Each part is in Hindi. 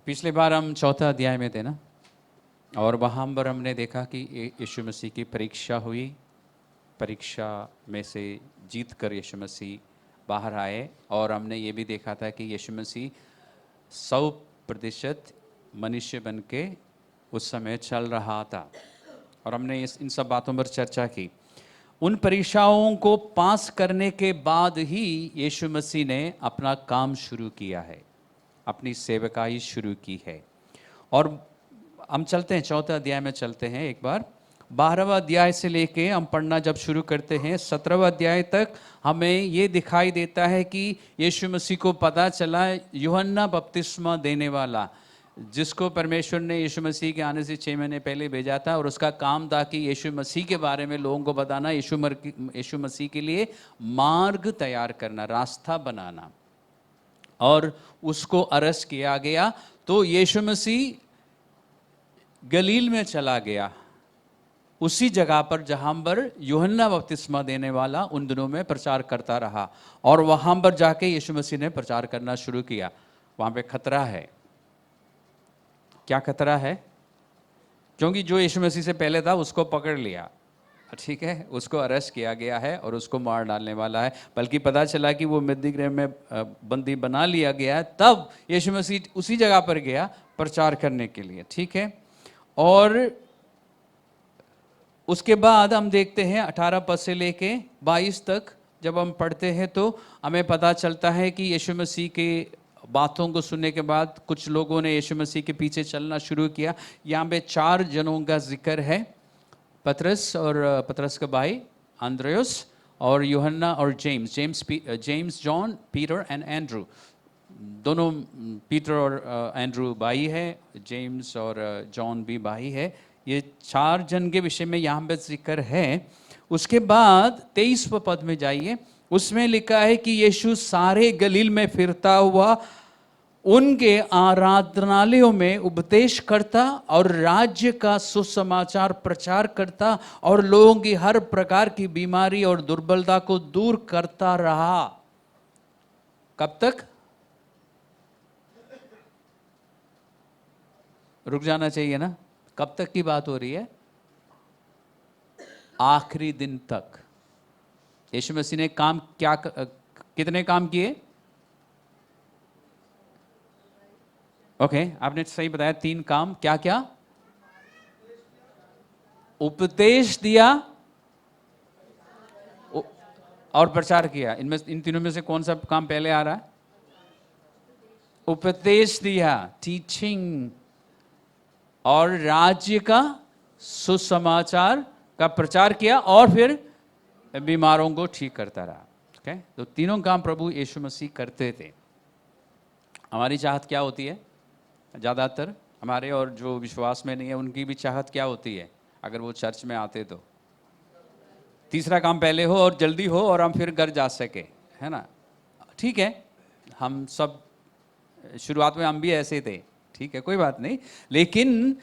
पिछले बार हम चौथा अध्याय में थे ना, और वहाँ पर हमने देखा कि यीशु मसीह की परीक्षा हुई। परीक्षा में से जीत कर यीशु मसीह बाहर आए, और हमने ये भी देखा था कि यीशु मसीह 100% मनुष्य बन के उस समय चल रहा था, और हमने इन सब बातों पर चर्चा की। उन परीक्षाओं को पास करने के बाद ही यीशु मसीह ने अपना काम शुरू किया है, अपनी सेवकाई शुरू की है। और हम चलते हैं चौथे अध्याय में, चलते हैं एक बार। 12वां अध्याय से लेके हम पढ़ना जब शुरू करते हैं 17वां अध्याय तक हमें ये दिखाई देता है कि यीशु मसीह को पता चला, यूहन्ना बपतिस्मा देने वाला, जिसको परमेश्वर ने यीशु मसीह के आने से 6 महीने पहले भेजा था, और उसका काम था कि यीशु मसीह के बारे में लोगों को बताना, यीशु मसीह के लिए मार्ग तैयार करना, रास्ता बनाना। और उसको अरेस्ट किया गया, तो यीशु मसीह गलील में चला गया, उसी जगह पर जहां पर यूहन्ना बपतिस्मा देने वाला उन दिनों में प्रचार करता रहा। और वहां पर जाके यीशु मसीह ने प्रचार करना शुरू किया। वहां पे खतरा है। क्या खतरा है? क्योंकि जो यीशु मसीह से पहले था उसको पकड़ लिया, ठीक है, उसको अरेस्ट किया गया है और उसको मार डालने वाला है। बल्कि पता चला कि वो मध्यगृह में बंदी बना लिया गया है, तब यीशु मसीह उसी जगह पर गया प्रचार करने के लिए, ठीक है। और उसके बाद हम देखते हैं 18 पद से लेके 22 तक जब हम पढ़ते हैं तो हमें पता चलता है कि यीशु मसीह के बातों को सुनने के बाद कुछ लोगों ने यीशु मसीह के पीछे चलना शुरू किया। यहाँ पे 4 जनों का जिक्र है, पतरस और पतरस का भाई अंद्रयोस, और यूहन्ना और James, John, Peter and Andrew. दोनों पीटर और एंड्रू भाई है, जेम्स और जॉन भी भाई है। ये 4 जन के विषय में यहाँ पे जिक्र है। उसके बाद 23वें पद में जाइए, उसमें लिखा है कि यीशु सारे गलील में फिरता हुआ उनके आराधनालयों में उपदेश करता और राज्य का सुसमाचार प्रचार करता और लोगों की हर प्रकार की बीमारी और दुर्बलता को दूर करता रहा। कब तक? रुक जाना चाहिए ना। कब तक की बात हो रही है? आखिरी दिन तक। यीशु मसीह ने काम कितने काम किए? ओके, आपने सही बताया, 3 काम। क्या क्या? उपदेश दिया और प्रचार किया। इन तीनों में से कौन सा काम पहले आ रहा है? उपदेश दिया, टीचिंग, और राज्य का सुसमाचार का प्रचार किया, और फिर बीमारों को ठीक करता रहा। ओके, तो तीनों काम प्रभु यीशु मसीह करते थे। हमारी चाहत क्या होती है? ज़्यादातर हमारे और जो विश्वास में नहीं है उनकी भी चाहत क्या होती है? अगर वो चर्च में आते तो तीसरा काम पहले हो और जल्दी हो और हम फिर घर जा सके, है ना। ठीक है, हम सब शुरुआत में हम भी ऐसे थे, ठीक है, कोई बात नहीं। लेकिन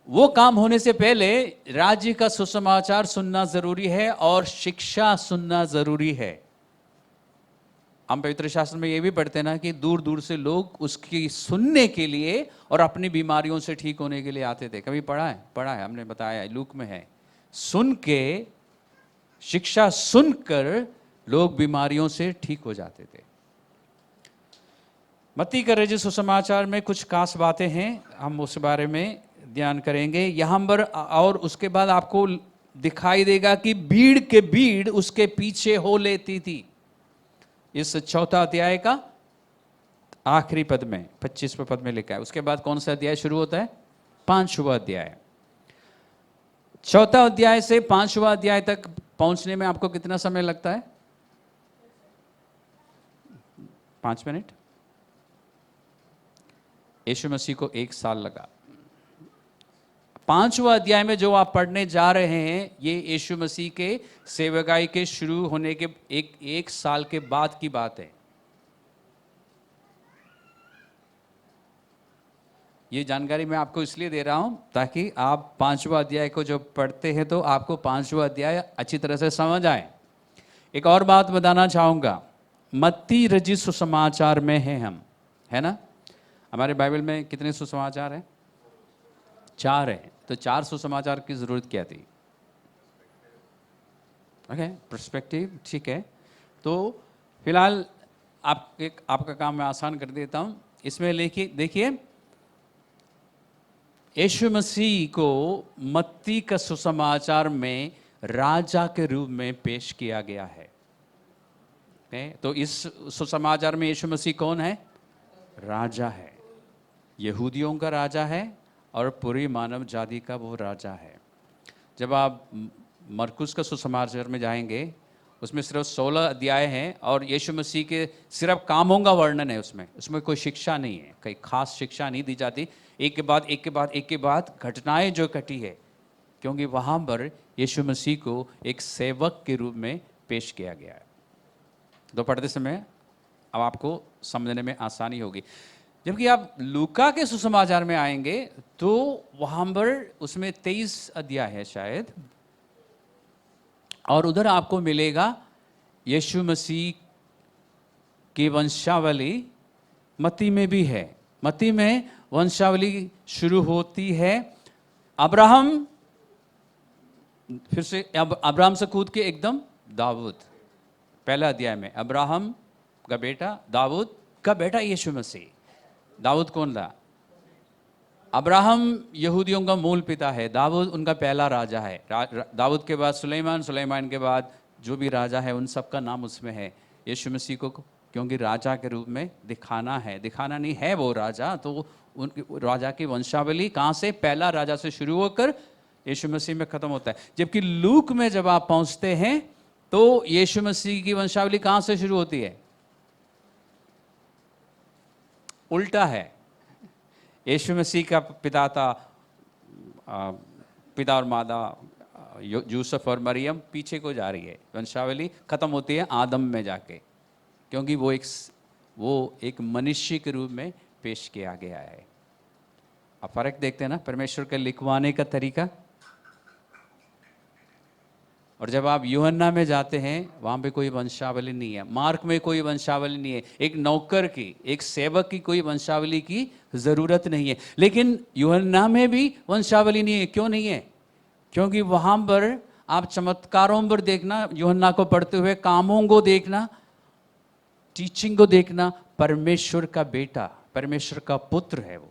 वो काम होने से पहले राज्य का सुसमाचार सुनना जरूरी है और शिक्षा सुनना जरूरी है। हम पवित्र शास्त्र में ये भी पढ़ते ना कि दूर दूर से लोग उसकी सुनने के लिए और अपनी बीमारियों से ठीक होने के लिए आते थे। कभी पढ़ा है, हमने बताया, लूक में है। सुन के, शिक्षा सुनकर लोग बीमारियों से ठीक हो जाते थे। मत्ती का रचित सुसमाचार में कुछ खास बातें हैं, हम उस बारे में ध्यान करेंगे यहाँ पर। और उसके बाद आपको दिखाई देगा कि भीड़ के भीड़ उसके पीछे हो लेती थी। इस चौथा अध्याय का आखिरी पद में 25वें पद में लिखा है। उसके बाद कौन सा अध्याय शुरू होता है? 5वां अध्याय। चौथा अध्याय से 5वां अध्याय तक पहुंचने में आपको कितना समय लगता है? 5 मिनट। यीशु मसीह को 1 साल लगा। 5वां अध्याय में जो आप पढ़ने जा रहे हैं ये यीशु मसीह के सेवकाई के शुरू होने के एक साल के बाद की बात है। ये जानकारी मैं आपको इसलिए दे रहा हूं ताकि आप 5वां अध्याय को जब पढ़ते हैं तो आपको 5वां अध्याय अच्छी तरह से समझ आए। एक और बात बताना चाहूंगा, मत्ती रचित सुसमाचार में है हम, है ना। हमारे बाइबल में कितने सुसमाचार हैं? 4 हैं। तो 4 सुसमाचार की ज़रूरत क्या थी? ओके, पर्सपेक्टिव, ठीक है। तो फिलहाल आपका काम मैं आसान कर देता हूँ। इसमें देखिए यीशु मसीह को मत्ती का सुसमाचार में राजा के रूप में पेश किया गया है। तो इस सुसमाचार में यीशु मसीह कौन है? राजा है, यहूदियों का राजा है और पूरी मानव जाति का वो राजा है। जब आप मरकुस का सुसमाचार में जाएंगे, उसमें सिर्फ 16 अध्याय हैं और यीशु मसीह के सिर्फ कामों का वर्णन है। उसमें कोई शिक्षा नहीं है, कोई खास शिक्षा नहीं दी जाती। एक के बाद एक के बाद एक के बाद घटनाएं जो घटी है, क्योंकि वहाँ पर यीशु मसीह को एक सेवक के रूप में पेश किया गया है। तो पढ़ते समय अब आपको समझने में आसानी होगी। जबकि आप लूका के सुसमाचार में आएंगे तो वहाँ पर उसमें 23 अध्याय है शायद, और उधर आपको मिलेगा यीशु मसीह की वंशावली मत्ती में भी है। मत्ती में वंशावली शुरू होती है अब्राहम, फिर से अब्राहम से कूद के एकदम दाऊद। पहला अध्याय में अब्राहम का बेटा, दाऊद का बेटा यीशु मसीह। दाऊद कौन था? अब्राहम यहूदियों का मूल पिता है, दाऊद उनका पहला राजा है। दाऊद के बाद सुलेमान, सुलेमान के बाद जो भी राजा है उन सब का नाम उसमें है। यीशु मसीह को क्योंकि राजा के रूप में दिखाना है, दिखाना नहीं है वो राजा, तो उन राजा की वंशावली कहाँ से? पहला राजा से शुरू होकर यीशु मसीह में ख़त्म होता है। जबकि लूक में जब आप पहुँचते हैं तो यीशु मसीह की वंशावली कहाँ से शुरू होती है? उल्टा है। यीशु मसीह का पिता था, पिता और माता यूसुफ और मरियम, पीछे को जा रही है वंशावली, खत्म होती है आदम में जाके, क्योंकि वो एक मनुष्य के रूप में पेश किया गया है। आप फर्क देखते हैं ना परमेश्वर के लिखवाने का तरीका। और जब आप यूहन्ना में जाते हैं वहाँ पे कोई वंशावली नहीं है, मार्क में कोई वंशावली नहीं है, एक नौकर की, एक सेवक की कोई वंशावली की ज़रूरत नहीं है। लेकिन यूहन्ना में भी वंशावली नहीं है। क्यों नहीं है? क्योंकि वहाँ पर आप चमत्कारों पर देखना, यूहन्ना को पढ़ते हुए कामों को देखना, टीचिंग को देखना, परमेश्वर का बेटा, परमेश्वर का पुत्र है वो।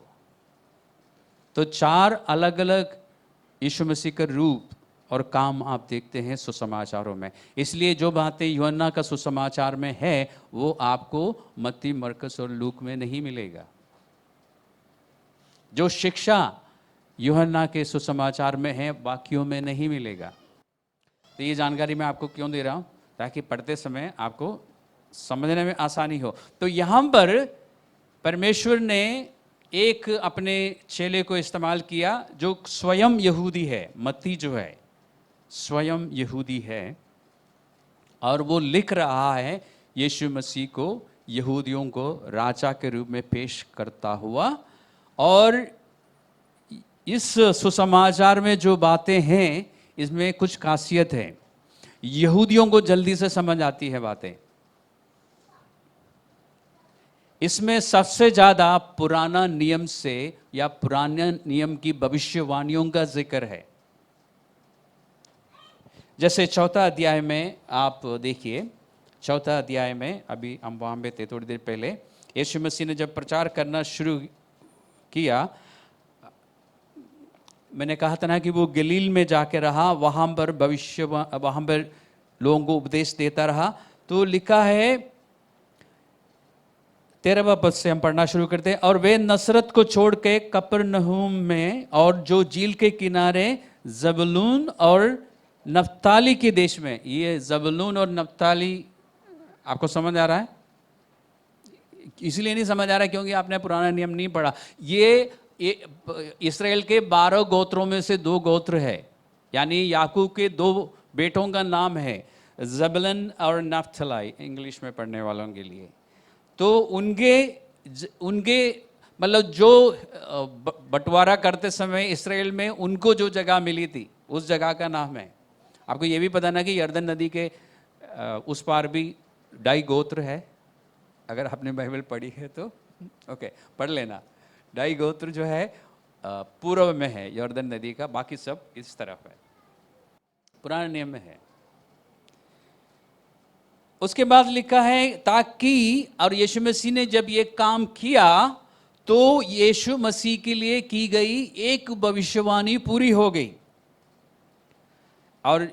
तो 4 अलग अलग यीशु मसीह का रूप और काम आप देखते हैं सुसमाचारों में। इसलिए जो बातें यूहन्ना का सुसमाचार में है वो आपको मत्ती, मरकुस और लूक में नहीं मिलेगा। जो शिक्षा यूहन्ना के सुसमाचार में है बाकियों में नहीं मिलेगा। तो ये जानकारी मैं आपको क्यों दे रहा हूँ? ताकि पढ़ते समय आपको समझने में आसानी हो। तो यहाँ पर परमेश्वर ने एक अपने चेले को इस्तेमाल किया जो स्वयं यहूदी है। मत्ती जो है स्वयं यहूदी है और वो लिख रहा है यीशु मसीह को यहूदियों को राजा के रूप में पेश करता हुआ। और इस सुसमाचार में जो बातें हैं इसमें कुछ खासियत है, यहूदियों को जल्दी से समझ आती है बातें। इसमें सबसे ज़्यादा पुराना नियम से या पुराने नियम की भविष्यवाणियों का जिक्र है। जैसे 4 अध्याय में आप देखिए, 4 अध्याय में, अभी हम वहाँ पे थे थोड़ी देर पहले, यीशु मसीह ने जब प्रचार करना शुरू किया, मैंने कहा था ना कि वो गलील में जाके रहा, वहाँ पर लोगों को उपदेश देता रहा। तो लिखा है 13वां पद से हम पढ़ना शुरू करते हैं। और वे नसरत को छोड़ के कफरनहूम में और जो झील के किनारे जबूलून और नफ्ताली के देश में, ये जबूलून और नफ्ताली आपको समझ आ रहा है? इसलिए नहीं समझ आ रहा क्योंकि आपने पुराना नियम नहीं पढ़ा। ये इस्राएल के 12 गोत्रों में से 2 गोत्र है, यानी याकूब के 2 बेटों का नाम है, जबूलून और नफ्ताली, इंग्लिश में पढ़ने वालों के लिए। तो उनके मतलब जो बंटवारा करते समय इसराइल में उनको जो जगह मिली थी उस जगह का नाम है। आपको ये भी पता ना कि यर्दन नदी के उस पार भी 2.5 गोत्र है, अगर आपने बाइबल पढ़ी है तो। ओके, पढ़ लेना। 2 गोत्र जो है पूर्व में है यॉर्दन नदी का, बाकी सब इस तरफ है, पुराने नियम में है। उसके बाद लिखा है ताकि, और यीशु मसीह ने जब ये काम किया तो यीशु मसीह के लिए की गई एक भविष्यवाणी पूरी हो गई। और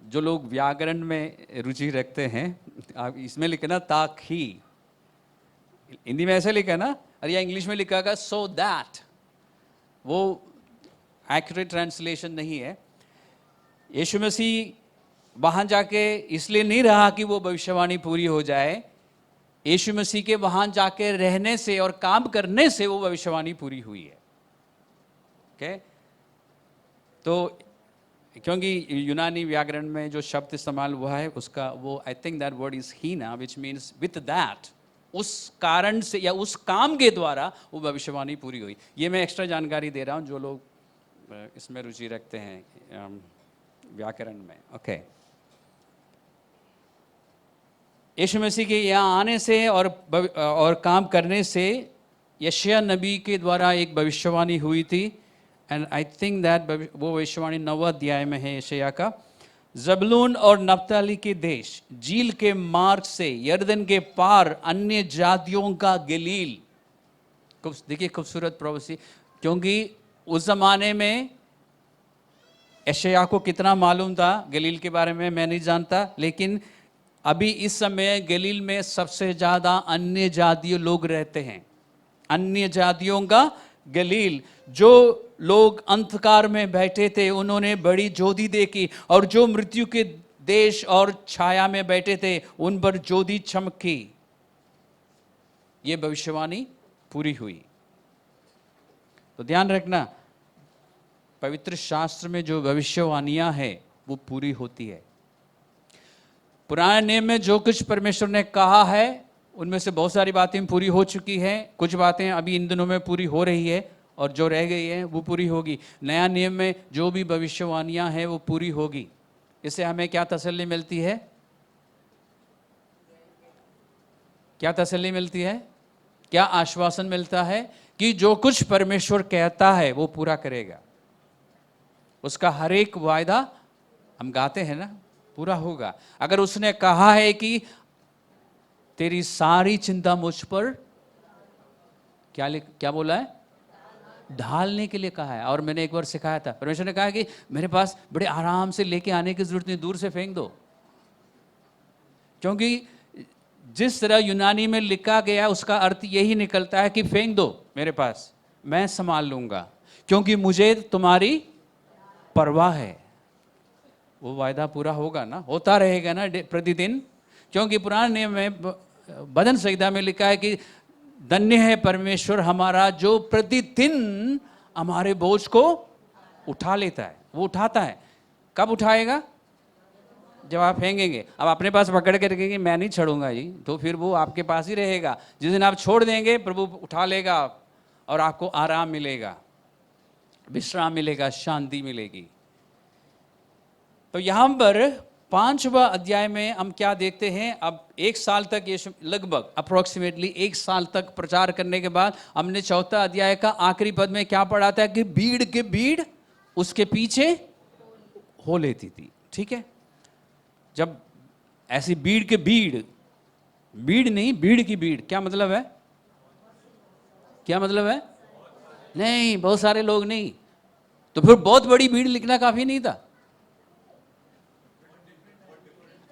जो लोग व्याकरण में रुचि रखते हैं, आप इसमें लिखना ताकि, हिंदी में ऐसे लिखा ना, और या इंग्लिश में लिखा होगा सो दैट, वो एक्यूरेट ट्रांसलेशन नहीं है। यीशु मसीह वहां जाके इसलिए नहीं रहा कि वो भविष्यवाणी पूरी हो जाए, यीशु मसीह के वहां जाके रहने से और काम करने से वो भविष्यवाणी पूरी हुई है। ओके, तो क्योंकि यूनानी व्याकरण में जो शब्द इस्तेमाल हुआ है उसका, वो I think that word is hina, which means with that, उस कारण से या उस काम के द्वारा वो भविष्यवाणी पूरी हुई। ये मैं एक्स्ट्रा जानकारी दे रहा हूँ जो लोग इसमें रुचि रखते हैं व्याकरण में। ओके, यीशु मसीह के यहाँ आने से और काम करने से यशायाह नबी के द्वारा एक भविष्यवाणी हुई थी, एंड आई थिंक दैट वो भविष्यवाणी 9वें अध्याय में है यशायाह का। जबलून और नप्ताली के देश, झील के मार्ग से यरदन के पार अन्य जातियों का गलील। देखिए खूबसूरत प्रोफेसी, क्योंकि उस जमाने में यशायाह को कितना मालूम था गलील के बारे में मैं नहीं जानता, लेकिन अभी इस समय गलील में सबसे ज्यादा अन्य जातीय लोग रहते हैं। अन्य जातियों का गलील, जो लोग अंधकार में बैठे थे उन्होंने बड़ी ज्योति देखी, और जो मृत्यु के देश और छाया में बैठे थे उन पर ज्योति चमकी। ये भविष्यवाणी पूरी हुई। तो ध्यान रखना, पवित्र शास्त्र में जो भविष्यवाणियां हैं वो पूरी होती है। पुराने नियम में जो कुछ परमेश्वर ने कहा है उनमें से बहुत सारी बातें पूरी हो चुकी हैं, कुछ बातें अभी इन दिनों में पूरी हो रही है, और जो रह गई है वो पूरी होगी। नया नियम में जो भी भविष्यवाणियां हैं वो पूरी होगी। इससे हमें क्या तसल्ली मिलती है? क्या तसल्ली मिलती है? क्या आश्वासन मिलता है? कि जो कुछ परमेश्वर कहता है वो पूरा करेगा। उसका हर एक वायदा, हम गाते हैं ना, पूरा होगा। अगर उसने कहा है कि तेरी सारी चिंता मुझ पर, क्या बोला है? ढालने के लिए कहा है। और मैंने एक बार सिखाया था, परमेश्वर ने कहा कि मेरे पास बड़े आराम से लेके आने की जरूरत नहीं, दूर से फेंक दो। क्योंकि जिस तरह यूनानी में लिखा गया उसका अर्थ यही निकलता है कि फेंक दो मेरे पास, मैं संभाल लूंगा, क्योंकि मुझे तुम्हारी परवाह है। वो वायदा पूरा होगा ना, होता रहेगा ना प्रतिदिन। क्योंकि पुराने नियम में भजन संहिता में लिखा है कि धन्य है परमेश्वर हमारा जो प्रतिदिन हमारे बोझ को उठा लेता है। वो उठाता है। कब उठाएगा? जब आप फेंकेंगे। अब अपने पास पकड़ के रखेंगे, मैं नहीं छोड़ूंगा जी, तो फिर वो आपके पास ही रहेगा। जिस दिन आप छोड़ देंगे प्रभु उठा लेगा और आपको आराम मिलेगा, विश्राम मिलेगा, शांति मिलेगी। तो यहां पर 5वां अध्याय में हम क्या देखते हैं? अब 1 साल तक यीशु, लगभग अप्रोक्सीमेटली 1 साल तक प्रचार करने के बाद हमने 4था अध्याय का आखिरी पद में क्या पढ़ा था? कि भीड़ के भीड़ उसके पीछे हो लेती थी। ठीक है, जब ऐसी भीड़ के भीड़, भीड़ नहीं, भीड़ की भीड़, क्या मतलब है? क्या मतलब है? नहीं, बहुत सारे लोग नहीं, तो फिर बहुत बड़ी भीड़ लिखना काफी नहीं था।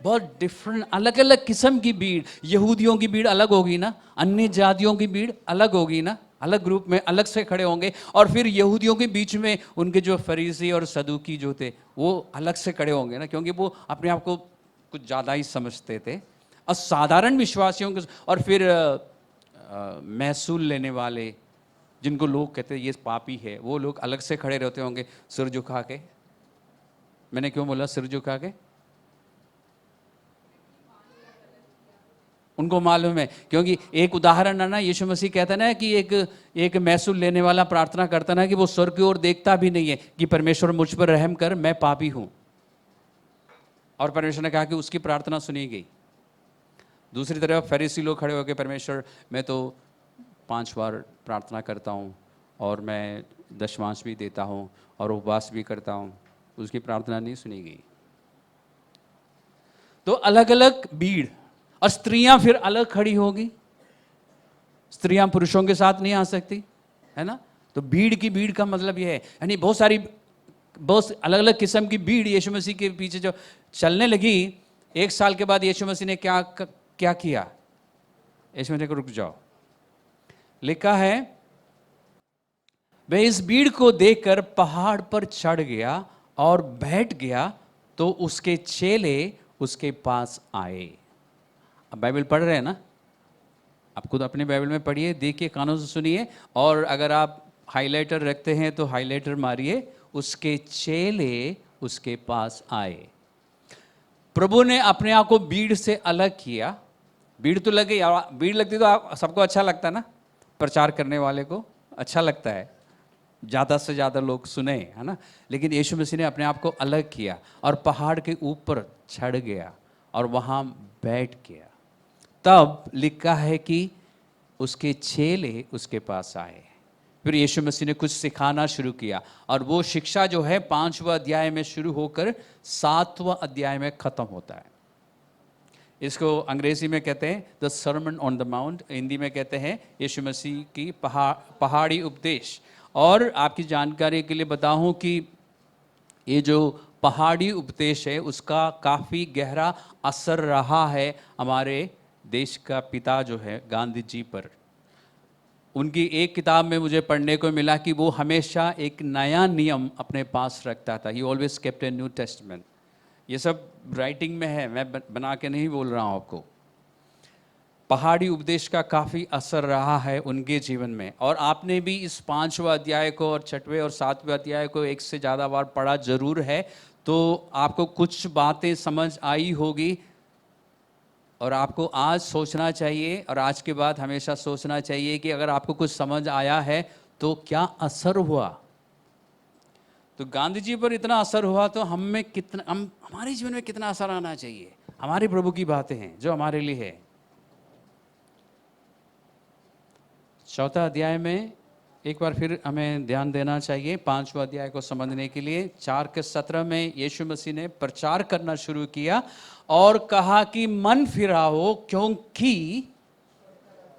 बहुत डिफरेंट, अलग अलग किस्म की भीड़। यहूदियों की भीड़ अलग होगी ना, अन्य जातियों की भीड़ अलग होगी ना, अलग ग्रुप में अलग से खड़े होंगे। और फिर यहूदियों के बीच में उनके जो फरीसी और सदूकी जो थे वो अलग से खड़े होंगे ना, क्योंकि वो अपने आप को कुछ ज़्यादा ही समझते थे। और साधारण विश्वासियों के, और फिर महसूल लेने वाले, जिनको लोग कहते हैं ये पापी है, वो लोग अलग से खड़े रहते होंगे सिर झुका के। मैंने क्यों बोला सिर झुका के? उनको मालूम है, क्योंकि एक उदाहरण है ना, यीशु मसीह कहता ना कि एक महसूल लेने वाला प्रार्थना करता ना कि वो स्वर्ग की ओर देखता भी नहीं है कि परमेश्वर मुझ पर रहम कर, मैं पापी हूं। और परमेश्वर ने कहा कि उसकी प्रार्थना सुनी गई। दूसरी तरफ फरीसी लोग खड़े होकर, परमेश्वर मैं तो 5 बार प्रार्थना करता हूँ और मैं दशमांश भी देता हूँ और उपवास भी करता हूँ, उसकी प्रार्थना नहीं सुनी गई। तो अलग अलग भीड़, और स्त्रियां फिर अलग खड़ी होगी, स्त्रियां पुरुषों के साथ नहीं आ सकती, है ना। तो भीड़ का मतलब यह है, यानी बहुत अलग अलग किस्म की भीड़ यीशु मसीह के पीछे जो चलने लगी। 1 साल के बाद यीशु मसीह ने क्या किया? यीशु मसीह को रुक जाओ, लिखा है वह इस भीड़ को देखकर पहाड़ पर चढ़ गया और बैठ गया, तो उसके चेले उसके पास आए। अब बाइबल पढ़ रहे हैं ना, आप खुद अपने बाइबल में पढ़िए, देखिए, कानों से सुनिए, और अगर आप हाइलाइटर रखते हैं तो हाइलाइटर मारिए। उसके चेले उसके पास आए। प्रभु ने अपने आप को भीड़ से अलग किया। भीड़ तो लगे, भीड़ लगती तो आप सबको अच्छा लगता है ना, प्रचार करने वाले को अच्छा लगता है ज़्यादा से ज़्यादा लोग सुने, है ना। लेकिन यीशु मसीह ने अपने आप को अलग किया और पहाड़ के ऊपर चढ़ गया और वहाँ बैठ गया। तब लिखा है कि उसके चेले उसके पास आए। फिर यीशु मसीह ने कुछ सिखाना शुरू किया, और वो शिक्षा जो है 5वां अध्याय में शुरू होकर 7वां अध्याय में ख़त्म होता है। इसको अंग्रेजी में कहते हैं the sermon on the mount, Hindi में कहते हैं यीशु मसीह की पहाड़ी उपदेश। और आपकी जानकारी के लिए बताऊं कि ये जो पहाड़ी उपदेश है उसका काफ़ी गहरा असर रहा है हमारे देश का पिता जो है गांधी जी पर। उनकी एक किताब में मुझे पढ़ने को मिला कि वो हमेशा एक नया नियम अपने पास रखता था। ही always kept a new testament. ये सब राइटिंग में है, मैं बना के नहीं बोल रहा हूँ आपको। पहाड़ी उपदेश का काफ़ी असर रहा है उनके जीवन में, और आपने भी इस 5वां अध्याय को और 6वें और 7वें अध्याय को एक से ज़्यादा बार पढ़ा जरूर है, तो आपको कुछ बातें समझ आई होगी। और आपको आज सोचना चाहिए, और आज के बाद हमेशा सोचना चाहिए कि अगर आपको कुछ समझ आया है तो क्या असर हुआ। तो गांधी जी पर इतना असर हुआ तो हमारे जीवन में कितना असर आना चाहिए। हमारे प्रभु की बातें हैं जो हमारे लिए है। 4था अध्याय में एक बार फिर हमें ध्यान देना चाहिए 5वां अध्याय को समझने के लिए। 4 के 17 में यीशु मसीह ने प्रचार करना शुरू किया और कहा कि मन फिराओ, क्योंकि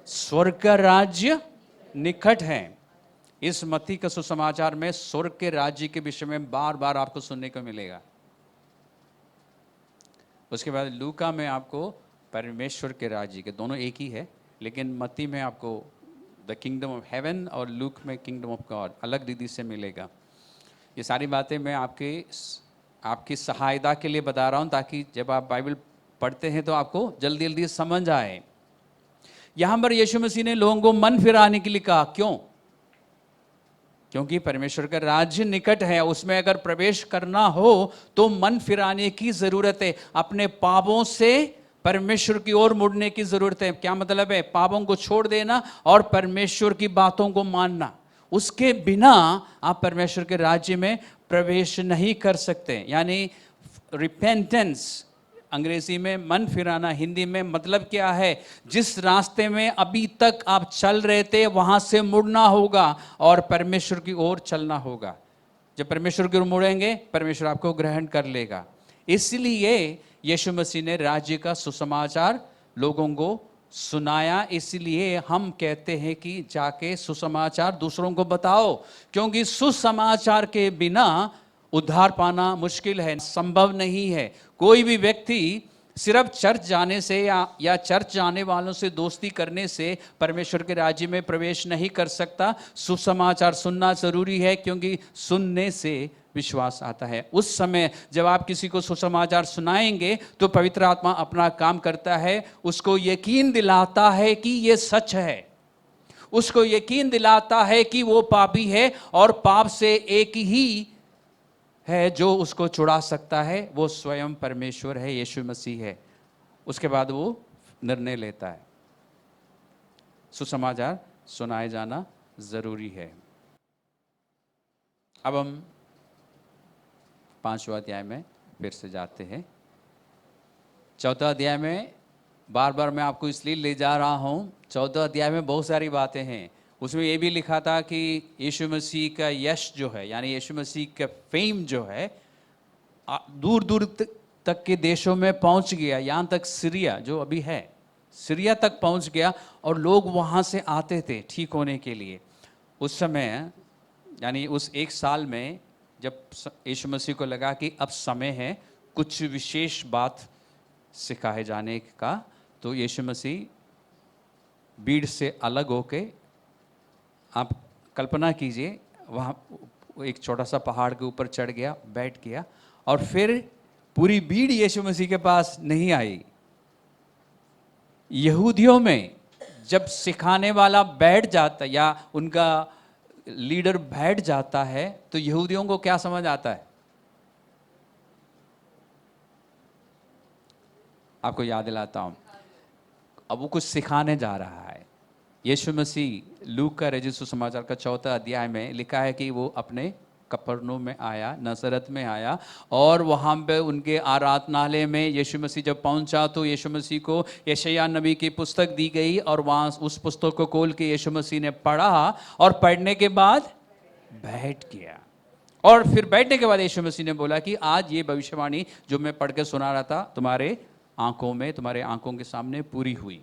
स्वर्ग का राज्य निकट है। इस मत्ती का सुसमाचार में स्वर्ग के राज्य के विषय में बार बार आपको सुनने को मिलेगा। उसके बाद लूका में आपको परमेश्वर के राज्य के, दोनों एक ही है, लेकिन मत्ती में आपको द किंगडम ऑफ हेवन और लूक में किंगडम ऑफ गॉड अलग रीति से मिलेगा। ये सारी बातें मैं आपकी सहायता के लिए बता रहा हूँ, ताकि जब आप बाइबल पढ़ते हैं तो आपको जल्दी जल्दी समझ आए। यहाँ पर यीशु मसीह ने लोगों को मन फिराने के लिए कहा। क्यों? क्योंकि परमेश्वर का राज्य निकट है, उसमें अगर प्रवेश करना हो तो मन फिराने की ज़रूरत है। अपने पापों से परमेश्वर की ओर मुड़ने की ज़रूरत है। क्या मतलब है? पापों को छोड़ देना और परमेश्वर की बातों को मानना। उसके बिना आप परमेश्वर के राज्य में प्रवेश नहीं कर सकते। यानी रिपेंटेंस, अंग्रेजी में मन फिराना, हिंदी में मतलब क्या है? जिस रास्ते में अभी तक आप चल रहे थे वहां से मुड़ना होगा और परमेश्वर की ओर चलना होगा। जब परमेश्वर की ओर मुड़ेंगे, परमेश्वर आपको ग्रहण कर लेगा। इसलिए यीशु मसीह ने राज्य का सुसमाचार लोगों को सुनाया। इसलिए हम कहते हैं कि जाके सुसमाचार दूसरों को बताओ, क्योंकि सुसमाचार के बिना उद्धार पाना मुश्किल है, संभव नहीं है। कोई भी व्यक्ति सिर्फ चर्च जाने से या चर्च जाने वालों से दोस्ती करने से परमेश्वर के राज्य में प्रवेश नहीं कर सकता। सुसमाचार सुनना जरूरी है, क्योंकि सुनने से विश्वास आता है। उस समय जब आप किसी को सुसमाचार सुनाएंगे तो पवित्र आत्मा अपना काम करता है, उसको यकीन दिलाता है कि ये सच है, उसको यकीन दिलाता है कि वो पापी है और पाप से एक ही है जो उसको छुड़ा सकता है, वो स्वयं परमेश्वर है, यीशु मसीह है। उसके बाद वो निर्णय लेता है। सुसमाचार सुनाए जाना जरूरी है। अब हम 5वां अध्याय में फिर से जाते हैं। 4था अध्याय में बार बार मैं आपको इसलिए ले जा रहा हूँ, 14 अध्याय में बहुत सारी बातें हैं। उसमें ये भी लिखा था कि यीशु मसीह का यश जो है, यानी यीशु मसीह का फेम जो है, दूर दूर तक के देशों में पहुंच गया, यहाँ तक सीरिया जो अभी है, सीरिया तक पहुंच गया, और लोग वहाँ से आते थे ठीक होने के लिए। उस समय, यानी उस एक साल में, जब यीशु मसीह को लगा कि अब समय है कुछ विशेष बात सिखाए जाने का, तो यीशु मसीह भीड़ से अलग होके, आप कल्पना कीजिए, वहाँ एक छोटा सा पहाड़ के ऊपर चढ़ गया, बैठ गया, और फिर पूरी भीड़ यीशु मसीह के पास नहीं आई। यहूदियों में जब सिखाने वाला बैठ जाता, या उनका लीडर बैठ जाता है, तो यहूदियों को क्या समझ आता है? आपको याद दिलाता हूं, अब वो कुछ सिखाने जा रहा है। यीशु मसीह लूक का रजिस्टर समाचार का 4 अध्याय में लिखा है कि वो अपने कफरनहूम में आया, नसरत में आया, और वहाँ पे उनके आराधनालय में यीशु मसीह जब पहुँचा तो यीशु मसीह को यशायाह नबी की पुस्तक दी गई, और वहाँ उस पुस्तक को खोल के यीशु मसीह ने पढ़ा, और पढ़ने के बाद बैठ गया। और फिर बैठने के बाद यीशु मसीह ने बोला कि आज ये भविष्यवाणी जो मैं पढ़ के सुना रहा था तुम्हारे आंखों में, तुम्हारे आंखों के सामने पूरी हुई।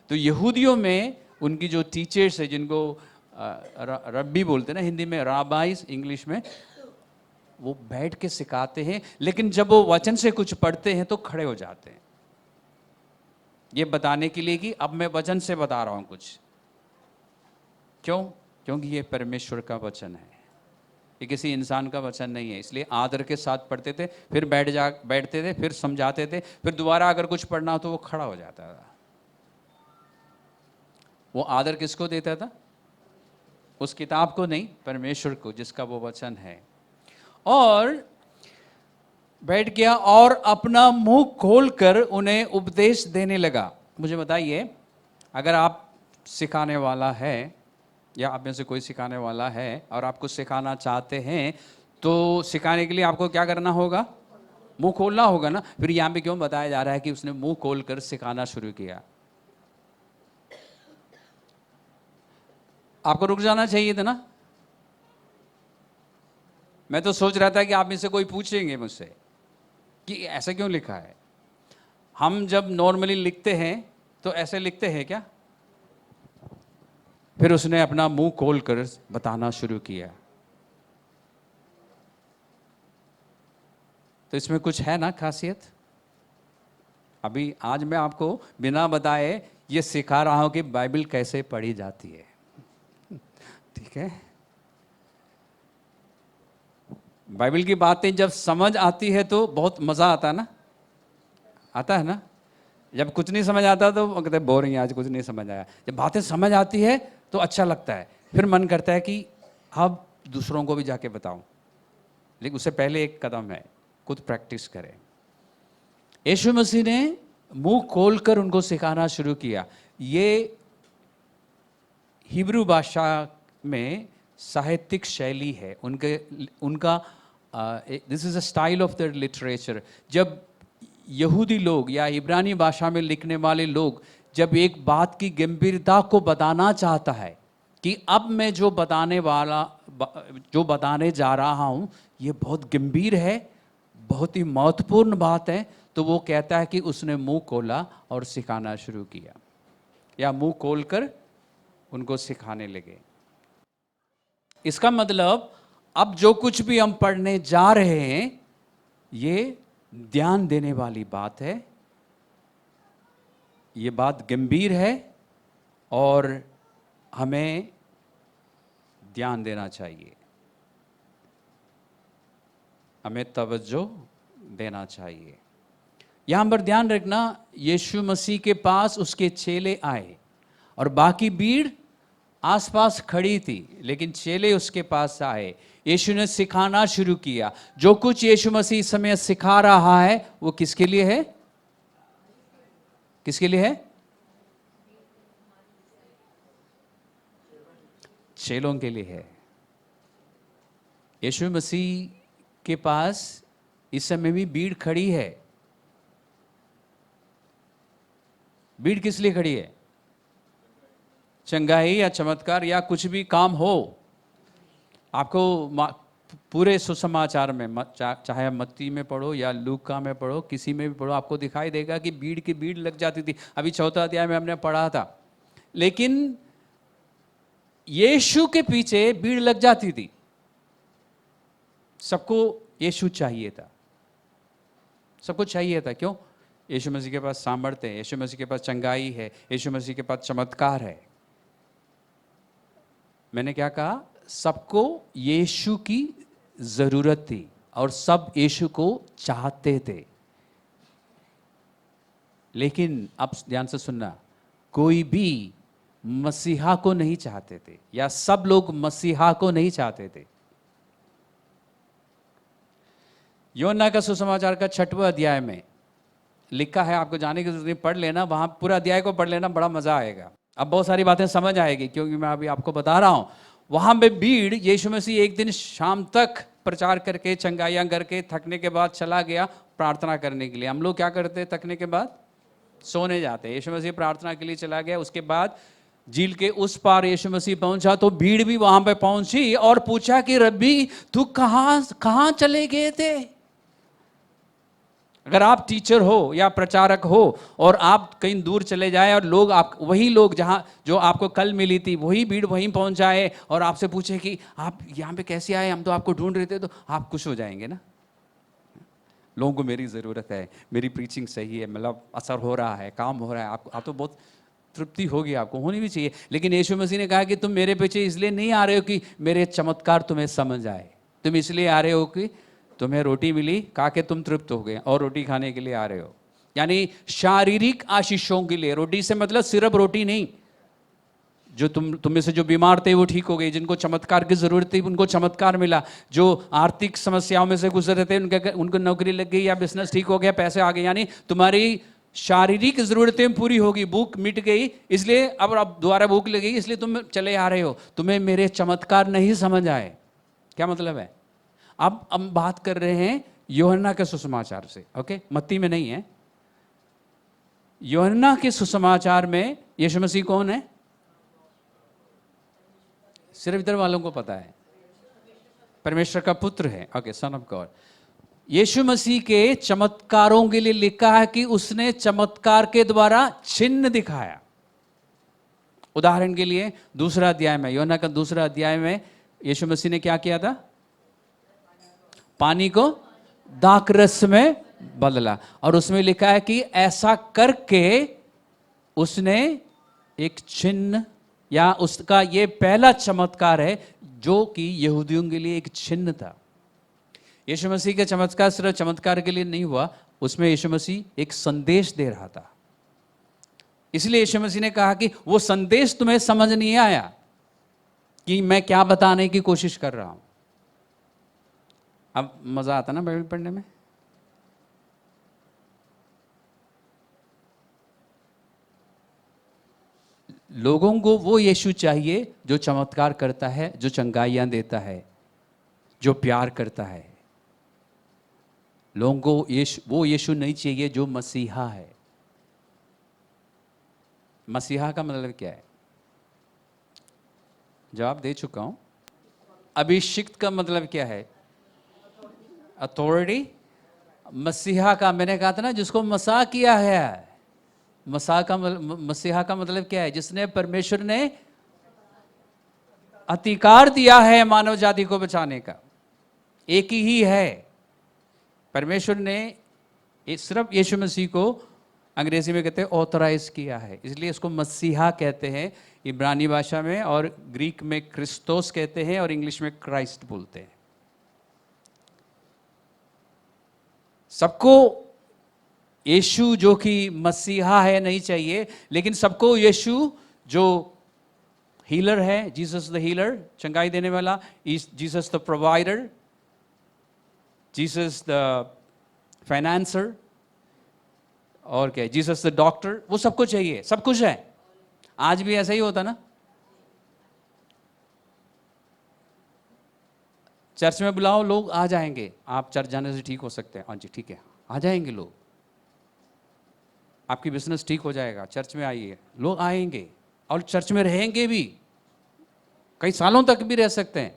तो यहूदियों में उनकी जो टीचर्स है, जिनको रब्बी बोलते हैं ना हिंदी में, राबाइस इंग्लिश में, वो बैठ के सिखाते हैं, लेकिन जब वो वचन से कुछ पढ़ते हैं तो खड़े हो जाते हैं, ये बताने के लिए कि अब मैं वचन से बता रहा हूं कुछ। क्यों? क्योंकि ये परमेश्वर का वचन है, ये किसी इंसान का वचन नहीं है। इसलिए आदर के साथ पढ़ते थे, फिर बैठते थे, फिर समझाते थे, फिर दोबारा अगर कुछ पढ़ना हो तो वो खड़ा हो जाता था। वो आदर किसको देता था? उस किताब को नहीं, परमेश्वर को, जिसका वो वचन है। और बैठ गया और अपना मुंह खोलकर उन्हें उपदेश देने लगा। मुझे बताइए, अगर आप सिखाने वाला है, या आप में से कोई सिखाने वाला है और आपको सिखाना चाहते हैं, तो सिखाने के लिए आपको क्या करना होगा? मुंह खोलना होगा ना। फिर यहाँ पे क्यों बताया जा रहा है कि उसने मुंह खोलकर सिखाना शुरू किया? आपको रुक जाना चाहिए था ना। मैं तो सोच रहा था कि आप में से कोई पूछेंगे मुझसे कि ऐसा क्यों लिखा है। हम जब नॉर्मली लिखते हैं तो ऐसे लिखते हैं क्या? फिर उसने अपना मुंह खोलकर बताना शुरू किया। तो इसमें कुछ है ना खासियत। अभी आज मैं आपको बिना बताए ये सिखा रहा हूं कि बाइबल कैसे पढ़ी जाती है, ठीक है। बाइबल की बातें जब समझ आती है तो बहुत मज़ा आता है ना, आता है ना। जब कुछ नहीं समझ आता तो कहते बोरिंग, आज कुछ नहीं समझ आया। जब बातें समझ आती है तो अच्छा लगता है, फिर मन करता है कि अब दूसरों को भी जाके बताऊं। लेकिन उससे पहले एक कदम है, खुद प्रैक्टिस करें। यीशु मसीह ने मुंह खोलकर उनको सिखाना शुरू किया। ये हिब्रू भाषा में साहित्यिक शैली है उनका this is a style of the literature. जब यहूदी लोग या इब्रानी भाषा में लिखने वाले लोग जब एक बात की गंभीरता को बताना चाहता है कि अब मैं जो बताने जा रहा हूँ ये बहुत गंभीर है, बहुत ही महत्वपूर्ण बात है, तो वो कहता है कि उसने मुंह खोला और सिखाना शुरू किया, या मुंह खोलकर उनको सिखाने लगे। इसका मतलब अब जो कुछ भी हम पढ़ने जा रहे हैं ये ध्यान देने वाली बात है, ये बात गंभीर है और हमें ध्यान देना चाहिए, हमें तवज्जो देना चाहिए। यहां पर ध्यान रखना, यीशु मसीह के पास उसके चेले आए और बाकी भीड़ आसपास खड़ी थी, लेकिन चेले उसके पास आए। यीशु ने सिखाना शुरू किया। जो कुछ यीशु मसीह इस समय सिखा रहा है वो किसके लिए है? किसके लिए है? चेलों के लिए है। यीशु मसीह के पास इस समय भी भीड़ खड़ी है। भीड़ किस लिए खड़ी है? चंगाई या चमत्कार या कुछ भी काम हो, आपको पूरे सुसमाचार में चाहे मत्ती में पढ़ो या लूका में पढ़ो, किसी में भी पढ़ो, आपको दिखाई देगा कि भीड़ की भीड़ लग जाती थी। अभी 4 अध्याय में हमने पढ़ा था। लेकिन यीशु के पीछे भीड़ लग जाती थी। सबको यीशु चाहिए था, सबको चाहिए था। क्यों? यीशु मसीह के पास सामर्थ्य है, यीशु मसीह के पास चंगाई है, यीशु मसीह के पास चमत्कार है। मैंने क्या कहा? सबको यीशु की जरूरत थी और सब यीशु को चाहते थे। लेकिन अब ध्यान से सुनना, कोई भी मसीहा को नहीं चाहते थे, या सब लोग मसीहा को नहीं चाहते थे। योना का सुसमाचार का 6वां अध्याय में लिखा है, आपको जाने की जरूरत नहीं, पढ़ लेना, वहां पूरा अध्याय को पढ़ लेना, बड़ा मजा आएगा। अब बहुत सारी बातें समझ आएगी, क्योंकि मैं अभी आपको बता रहा हूं। वहां पे भीड़, यीशु मसीह एक दिन शाम तक प्रचार करके, चंगाइयां करके, थकने के बाद चला गया प्रार्थना करने के लिए। हम लोग क्या करते हैं? थकने के बाद सोने जाते हैं। यीशु मसीह प्रार्थना के लिए चला गया। उसके बाद झील के उस पार यीशु मसीह पहुंचा तो भीड़ भी वहां पे पहुंची और पूछा कि रब्बी, तू कहां चले गए थे? अगर आप टीचर हो या प्रचारक हो और आप कहीं दूर चले जाए और लोग, आप वही लोग जहां जो आपको कल मिली थी, वही भीड़ वहीं पहुंच जाए और आपसे पूछे कि आप यहां पे कैसे आए, हम तो आपको ढूंढ रहे थे, तो आप खुश हो जाएंगे ना? लोगों को मेरी ज़रूरत है, मेरी प्रीचिंग सही है, मतलब असर हो रहा है, काम हो रहा है, आप तो बहुत तृप्ति होगी, आपको होनी भी चाहिए। लेकिन यीशु मसीह ने कहा कि तुम मेरे पीछे इसलिए नहीं आ रहे हो कि मेरे चमत्कार तुम्हें समझ आए, तुम इसलिए आ रहे हो कि तुम्हें रोटी मिली, खा के तुम तृप्त हो गए और रोटी खाने के लिए आ रहे हो। यानी शारीरिक आशीषों के लिए। रोटी से मतलब सिर्फ रोटी नहीं, जो तुम में से जो बीमार थे वो ठीक हो गए, जिनको चमत्कार की जरूरत थी उनको चमत्कार मिला, जो आर्थिक समस्याओं में से गुजर रहे थे उनको नौकरी लग गई या बिजनेस ठीक हो गया, पैसे आ गए। यानी तुम्हारी शारीरिक जरूरतें पूरी होगी, भूख मिट गई, इसलिए अब दोबारा भूख लगी, इसलिए तुम चले आ रहे हो। तुम्हें मेरे चमत्कार नहीं समझ आए। क्या मतलब है? अब हम बात कर रहे हैं यूहन्ना के सुसमाचार से, ओके? मत्ती में नहीं है। यूहन्ना के सुसमाचार में यीशु मसीह कौन है? सिर्फ इधर वालों को पता है, परमेश्वर का पुत्र है, ओके, सन ऑफ गॉड। यीशु मसीह के चमत्कारों के लिए लिखा है कि उसने चमत्कार के द्वारा चिन्ह दिखाया। उदाहरण के लिए 2 अध्याय में, यूहन्ना का 2 अध्याय में यीशु मसीह ने क्या किया था? पानी को दाखरस में बदला। और उसमें लिखा है कि ऐसा करके उसने एक चिन्ह, या उसका ये पहला चमत्कार है जो कि यहूदियों के लिए एक चिन्ह था। यीशु मसीह का चमत्कार सिर्फ चमत्कार के लिए नहीं हुआ, उसमें यीशु मसीह एक संदेश दे रहा था। इसलिए यीशु मसीह ने कहा कि वो संदेश तुम्हें समझ नहीं आया कि मैं क्या बताने की कोशिश कर रहा हूं। अब मजा आता ना बाइबल पढ़ने में? लोगों को वो यीशु चाहिए जो चमत्कार करता है, जो चंगाइयां देता है, जो प्यार करता है। लोगों को वो यीशु नहीं चाहिए जो मसीहा है। मसीहा का मतलब क्या है? जवाब दे चुका हूं। अभिषिक्त का मतलब क्या है? अथॉरिटी। मसीहा का मैंने कहा था ना, जिसको मसीहा किया है। मसीहा का मतलब क्या है? जिसने, परमेश्वर ने अधिकार दिया है मानव जाति को बचाने का। एक ही है। परमेश्वर ने सिर्फ यीशु मसीह को अंग्रेजी में कहते हैं ऑथराइज किया है, इसलिए इसको मसीहा कहते हैं इब्रानी भाषा में, और ग्रीक में क्रिस्टोस कहते हैं, और इंग्लिश में क्राइस्ट बोलते हैं। सबको यीशु जो कि मसीहा है नहीं चाहिए, लेकिन सबको यीशु जो हीलर है, जीसस द हीलर, चंगाई देने वाला, Jesus the provider, Jesus the financer, और क्या, जीसस द डॉक्टर, वो सबको चाहिए, सब कुछ है। आज भी ऐसा ही होता ना? चर्च में बुलाओ, लोग आ जाएंगे। आप चर्च जाने से ठीक हो सकते हैं? हाँ जी ठीक है, आ जाएंगे लोग। आपकी बिजनेस ठीक हो जाएगा, चर्च में आइए। लोग आएंगे और चर्च में रहेंगे भी, कई सालों तक भी रह सकते हैं।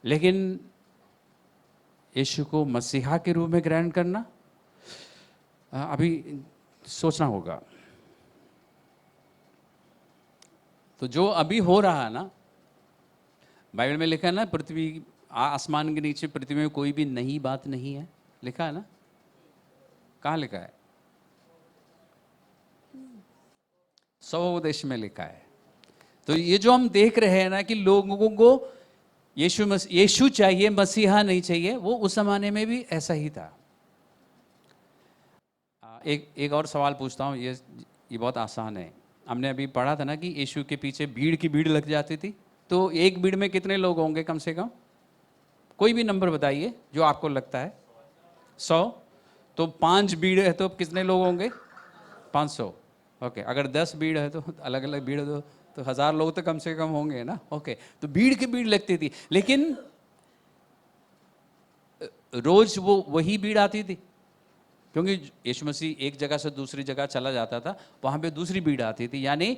लेकिन यीशु को मसीहा के रूप में ग्रहण करना अभी सोचना होगा। तो जो अभी हो रहा है ना, बाइबल में लिखा है ना, पृथ्वी आसमान के नीचे पृथ्वी में कोई भी नई बात नहीं है, लिखा है ना? कहाँ लिखा है? 100 देश में लिखा है। तो ये जो हम देख रहे हैं ना कि लोगों को यीशु चाहिए, मसीहा नहीं चाहिए, वो उस जमाने में भी ऐसा ही था। एक और सवाल पूछता हूँ, ये बहुत आसान है। हमने अभी पढ़ा था ना कि यीशु के पीछे भीड़ की भीड़ लग जाती थी। तो एक भीड़ में कितने लोग होंगे कम से कम? कोई भी नंबर बताइए जो आपको लगता है। 100। तो 5 भीड़ है तो कितने लोग होंगे? 500। ओके, अगर 10 भीड़ है तो अलग अलग भीड़ तो 1000 लोग तो कम से कम होंगे ना। ओके, तो भीड़ की भीड़ लगती थी, लेकिन रोज वो वही भीड़ आती थी, क्योंकि यीशु मसीह एक जगह से दूसरी जगह चला जाता था, वहां पे दूसरी भीड़ आती थी। यानी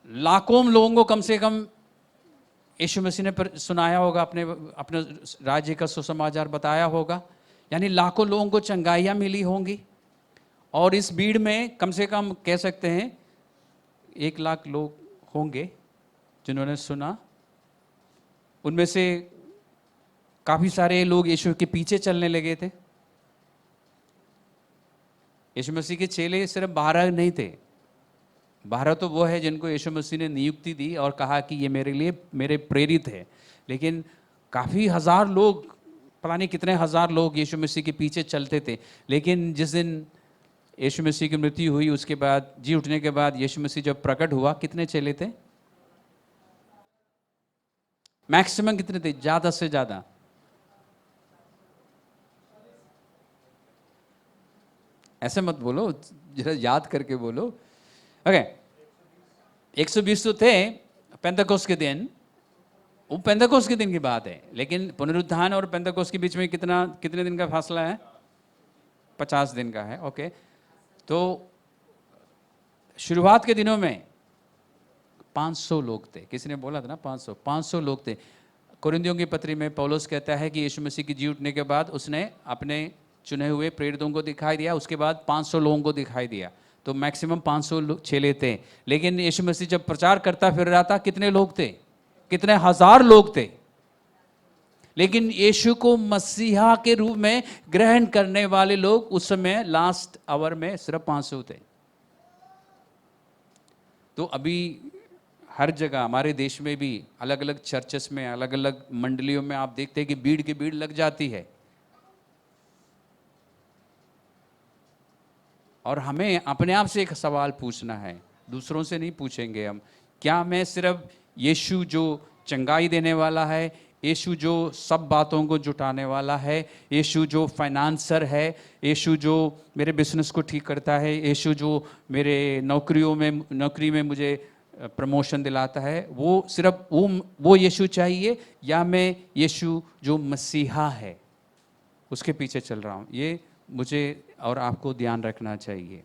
लाखों लोगों को कम से कम यीशु मसीह ने सुनाया होगा, अपने अपने राज्य का सुसमाचार बताया होगा। यानी लाखों लोगों को चंगाइयाँ मिली होंगी। और इस भीड़ में कम से कम कह सकते हैं 1 लाख लोग होंगे जिन्होंने सुना। उनमें से काफ़ी सारे लोग यीशु के पीछे चलने लगे थे। यीशु मसीह के चेले सिर्फ 12 नहीं थे। 12 तो वो है जिनको यीशु मसीह ने नियुक्ति दी और कहा कि ये मेरे प्रेरित है। लेकिन काफ़ी हज़ार लोग, पता नहीं कितने हज़ार लोग यीशु मसीह के पीछे चलते थे। लेकिन जिस दिन यीशु मसीह की मृत्यु हुई, उसके बाद जी उठने के बाद यीशु मसीह जब प्रकट हुआ, कितने चेले थे? मैक्सिमम कितने थे? ज़्यादा से ज़्यादा ऐसे मत बोलो, जरा याद करके बोलो। ओके, 120 तो थे पेंतकोस्त के दिन। वो पेंतकोस्त के दिन की बात है, लेकिन पुनरुत्थान और पेंतकोस्त के बीच में कितने दिन का फासला है? 50 दिन का है। ओके, तो शुरुआत के दिनों में 500 लोग थे। किसी ने बोला था ना 500 लोग थे। कुरिन्थियों की पत्री में पौलुस कहता है कि यीशु मसीह की जी उठने के बाद उसने अपने चुने हुए प्रेरितों को दिखाई दिया, उसके बाद 500 लोगों को दिखाई दिया। तो मैक्सिमम 500 चेले थे। लेकिन यीशु मसीह जब प्रचार करता फिर रहा था, कितने लोग थे? कितने हज़ार लोग थे। लेकिन यीशु को मसीहा के रूप में ग्रहण करने वाले लोग उस समय लास्ट आवर में सिर्फ 500 थे। तो अभी हर जगह हमारे देश में भी अलग अलग चर्चेस में, अलग अलग मंडलियों में आप देखते हैं कि भीड़ की भीड़ लग जाती है। और हमें अपने आप से एक सवाल पूछना है, दूसरों से नहीं पूछेंगे हम। क्या मैं सिर्फ यीशु जो चंगाई देने वाला है, यीशु जो सब बातों को जुटाने वाला है, यीशु जो फाइनेंसर है, यीशु जो मेरे बिजनेस को ठीक करता है, यीशु जो मेरे नौकरी में मुझे प्रमोशन दिलाता है, वो सिर्फ वो यीशु चाहिए, या मैं यीशु जो मसीहा है उसके पीछे चल रहा हूँ? ये मुझे और आपको ध्यान रखना चाहिए।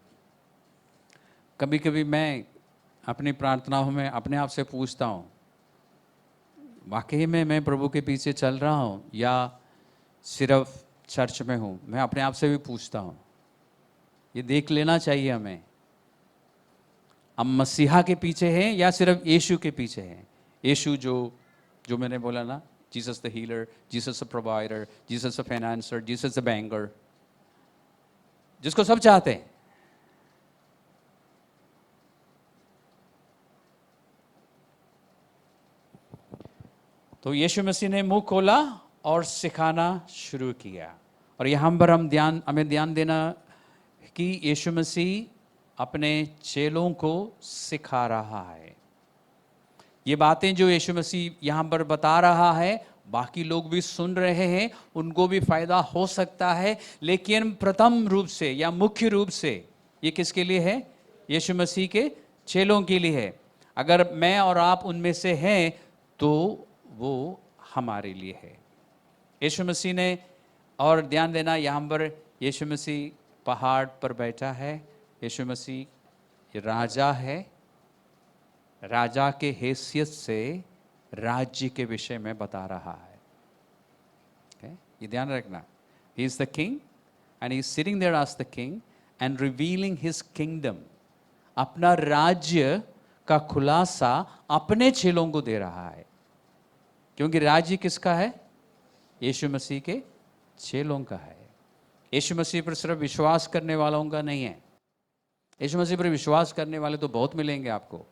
कभी कभी मैं अपनी प्रार्थनाओं में अपने आप से पूछता हूँ, वाकई में मैं प्रभु के पीछे चल रहा हूँ या सिर्फ चर्च में हूँ? मैं अपने आप से भी पूछता हूँ। ये देख लेना चाहिए हमें, हम मसीहा के पीछे हैं या सिर्फ यीशु के पीछे हैं। यीशु जो मैंने बोला ना, Jesus the healer, Jesus the provider, Jesus the financer, Jesus the banker, जिसको सब चाहते हैं। तो यीशु मसीह ने मुंह खोला और सिखाना शुरू किया। और यहाँ पर हमें ध्यान देना कि यीशु मसीह अपने चेलों को सिखा रहा है। ये बातें जो यीशु मसीह यहाँ पर बता रहा है, बाकी लोग भी सुन रहे हैं, उनको भी फायदा हो सकता है। लेकिन प्रथम रूप से या मुख्य रूप से ये किसके लिए है? यीशु मसीह के चेलों के लिए है। अगर मैं और आप उनमें से हैं तो वो हमारे लिए है। यीशु मसीह ने, और ध्यान देना यहाँ पर यीशु मसीह पहाड़ पर बैठा है। यीशु मसीह राजा है, राजा के हैसियत से राज्य के विषय में बता रहा है। okay? ये ध्यान रखना, he is the king and he is sitting there as the king and revealing his kingdom. अपना राज्य का खुलासा अपने चेलों को दे रहा है, क्योंकि राज्य किसका है? यीशु मसीह के चेलों का है। यीशु मसीह पर सिर्फ विश्वास करने वालों का नहीं है। यीशु मसीह पर विश्वास करने वाले तो बहुत मिलेंगे आपको।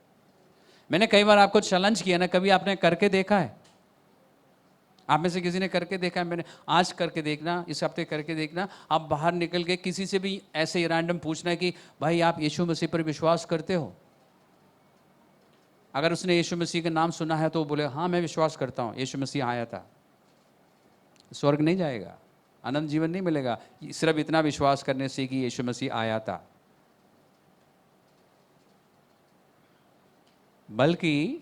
मैंने कई बार आपको चैलेंज किया ना, कभी आपने करके देखा है? आप में से किसी ने करके देखा है? मैंने आज करके देखना, इस हफ्ते करके देखना। आप बाहर निकल के किसी से भी ऐसे ही रैंडम पूछना कि भाई आप यीशु मसीह पर विश्वास करते हो? अगर उसने यीशु मसीह का नाम सुना है तो वो बोले हाँ मैं विश्वास करता हूँ, यीशु मसीह आया था। स्वर्ग नहीं जाएगा, अनंत जीवन नहीं मिलेगा सिर्फ इतना विश्वास करने से कि यीशु मसीह आया था। बल्कि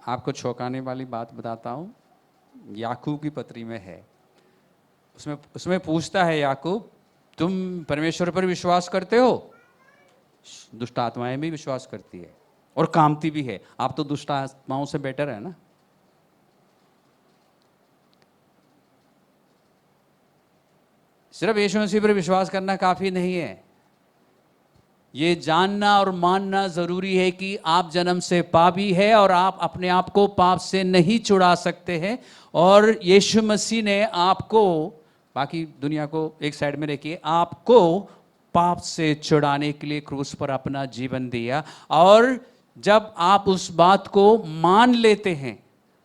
आपको चौंकाने वाली बात बताता हूँ, याकूब की पत्री में है, उसमें पूछता है याकूब, तुम परमेश्वर पर विश्वास करते हो? दुष्ट आत्माएं भी विश्वास करती है और कामती भी है। आप तो दुष्ट आत्माओं से बेटर है ना। सिर्फ यीशु मसीह पर विश्वास करना काफी नहीं है, ये जानना और मानना जरूरी है कि आप जन्म से पापी है और आप अपने आप को पाप से नहीं छुड़ा सकते हैं। और यीशु मसीह ने आपको, बाकी दुनिया को एक साइड में रखिए, आपको पाप से छुड़ाने के लिए क्रूस पर अपना जीवन दिया। और जब आप उस बात को मान लेते हैं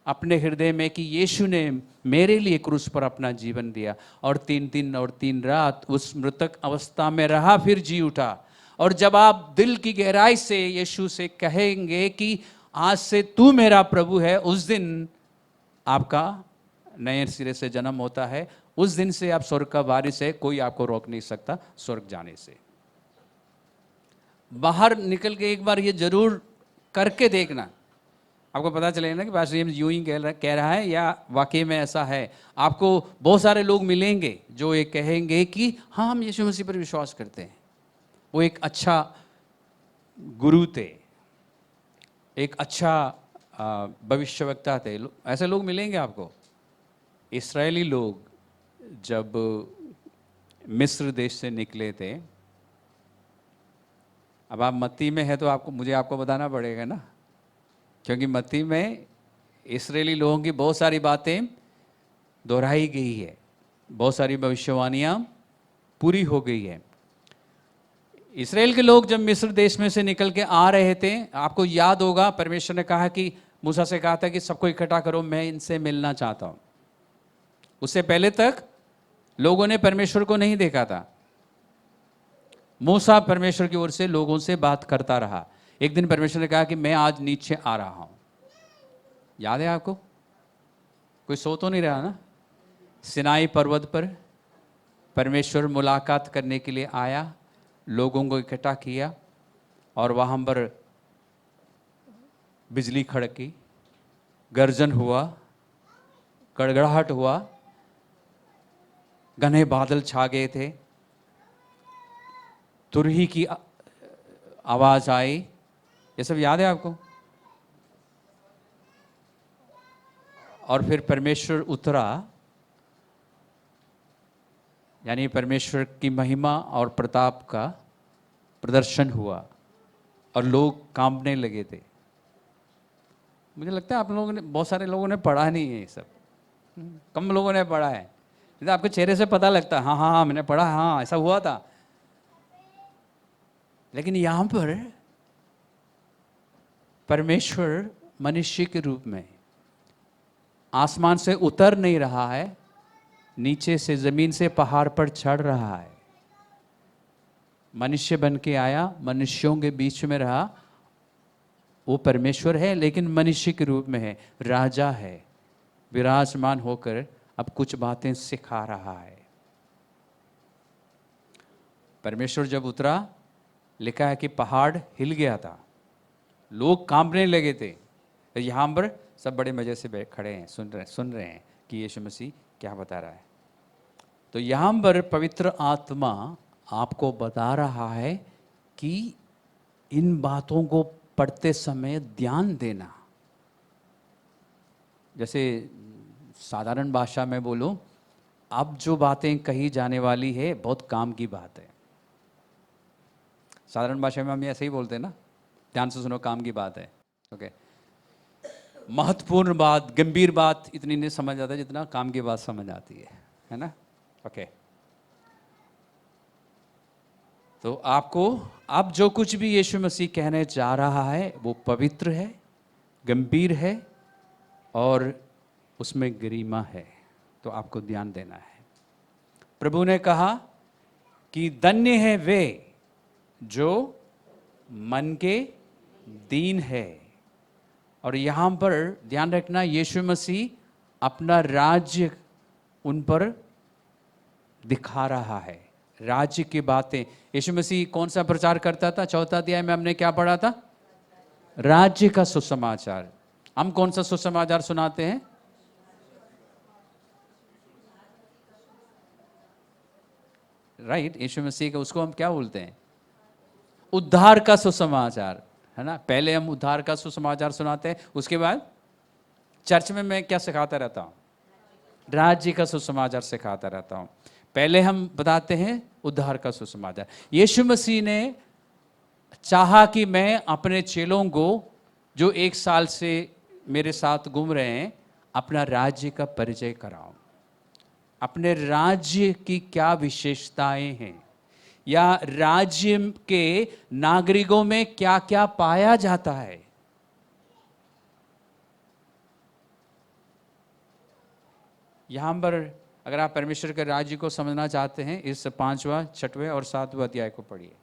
अपने हृदय में कि यीशु ने मेरे लिए क्रूस पर अपना जीवन दिया और 3 दिन और 3 रात उस मृतक अवस्था में रहा, फिर जी उठा, और जब आप दिल की गहराई से यीशु से कहेंगे कि आज से तू मेरा प्रभु है, उस दिन आपका नए सिरे से जन्म होता है। उस दिन से आप स्वर्ग का वारिस है, कोई आपको रोक नहीं सकता स्वर्ग जाने से। बाहर निकल के एक बार ये जरूर करके देखना, आपको पता चलेगा ना कि पास्टर जेम्स यूं ही कह रहा है या वाकई में ऐसा है। आपको बहुत सारे लोग मिलेंगे जो ये कहेंगे कि हाँ हम यीशु मसीह पर विश्वास करते हैं। वो एक अच्छा गुरु थे, एक अच्छा भविष्यवक्ता थे, ऐसे लोग मिलेंगे आपको। इस्राएली लोग जब मिस्र देश से निकले थे, अब आप मत्ती में है तो आपको बताना पड़ेगा ना, क्योंकि मत्ती में इस्राएली लोगों की बहुत सारी बातें दोहराई गई है, बहुत सारी भविष्यवाणियाँ पूरी हो गई है। इस्राएल के लोग जब मिस्र देश में से निकल के आ रहे थे, आपको याद होगा परमेश्वर ने कहा कि मूसा से कहा था कि सबको इकट्ठा करो, मैं इनसे मिलना चाहता हूँ। उससे पहले तक लोगों ने परमेश्वर को नहीं देखा था। मूसा परमेश्वर की ओर से लोगों से बात करता रहा। एक दिन परमेश्वर ने कहा कि मैं आज नीचे आ रहा हूँ। याद है आपको? कोई सो तो नहीं रहा ना? सिनाई पर्वत पर परमेश्वर मुलाकात करने के लिए आया, लोगों को इकट्ठा किया और वहाँ पर बिजली खड़की, गर्जन हुआ, गड़गड़ाहट हुआ, घने बादल छा गए थे, तुरही की आवाज आई। ये सब याद है आपको? और फिर परमेश्वर उतरा, यानी परमेश्वर की महिमा और प्रताप का प्रदर्शन हुआ और लोग कांपने लगे थे। मुझे लगता है आप लोगों ने, बहुत सारे लोगों ने पढ़ा नहीं है ये सब, कम लोगों ने पढ़ा है। तो आपके चेहरे से पता लगता है हाँ हाँ हाँ मैंने पढ़ा, हाँ ऐसा हुआ था। लेकिन यहाँ पर परमेश्वर मनुष्य के रूप में आसमान से उतर नहीं रहा है, नीचे से जमीन से पहाड़ पर चढ़ रहा है, मनुष्य बन के आया, मनुष्यों के बीच में रहा। वो परमेश्वर है लेकिन मनुष्य के रूप में है, राजा है, विराजमान होकर अब कुछ बातें सिखा रहा है। परमेश्वर जब उतरा, लिखा है कि पहाड़ हिल गया था, लोग कांपने लगे थे। यहाँ पर सब बड़े मजे से खड़े हैं, सुन रहे हैं कि यीशु मसीह क्या बता रहा है। तो यहाँ पर पवित्र आत्मा आपको बता रहा है कि इन बातों को पढ़ते समय ध्यान देना। जैसे साधारण भाषा में बोलूं, अब जो बातें कही जाने वाली है बहुत काम की बात है। साधारण भाषा में हम ऐसे ही बोलते हैं ना, ध्यान से सुनो, काम की बात है। ओके, महत्वपूर्ण बात, गंभीर बात इतनी नहीं समझ आता जितना काम की बात समझ आती है ना। ओके, तो आपको अब जो कुछ भी यीशु मसीह कहने जा रहा है वो पवित्र है, गंभीर है और उसमें गरिमा है, तो आपको ध्यान देना है। प्रभु ने कहा कि धन्य है वे जो मन के दीन है, और यहाँ पर ध्यान रखना, यीशु मसीह अपना राज्य उन पर दिखा रहा है, राज्य की बातें। यीशु मसीह कौन सा प्रचार करता था? चौथा अध्याय में हमने क्या पढ़ा था? राज्य का सुसमाचार। हम कौन सा सुसमाचार सुनाते हैं? राइट, यीशु मसीह का, उसको हम क्या बोलते हैं? उद्धार का सुसमाचार, है ना। पहले हम उद्धार का सुसमाचार सुनाते हैं, उसके बाद चर्च में मैं क्या सिखाता रहता हूँ? राज्य का सुसमाचार सिखाता रहता हूँ। पहले हम बताते हैं उद्धार का सुसमाचार। यीशु मसीह ने चाहा कि मैं अपने चेलों को जो 1 साल से मेरे साथ घूम रहे हैं, अपना राज्य का परिचय कराऊं। अपने राज्य की क्या विशेषताएं हैं, या राज्य के नागरिकों में क्या क्या पाया जाता है। यहां पर अगर आप परमेश्वर के राज्य को समझना चाहते हैं, इस 5वां, 6वें और 7वें अध्याय को पढ़िए,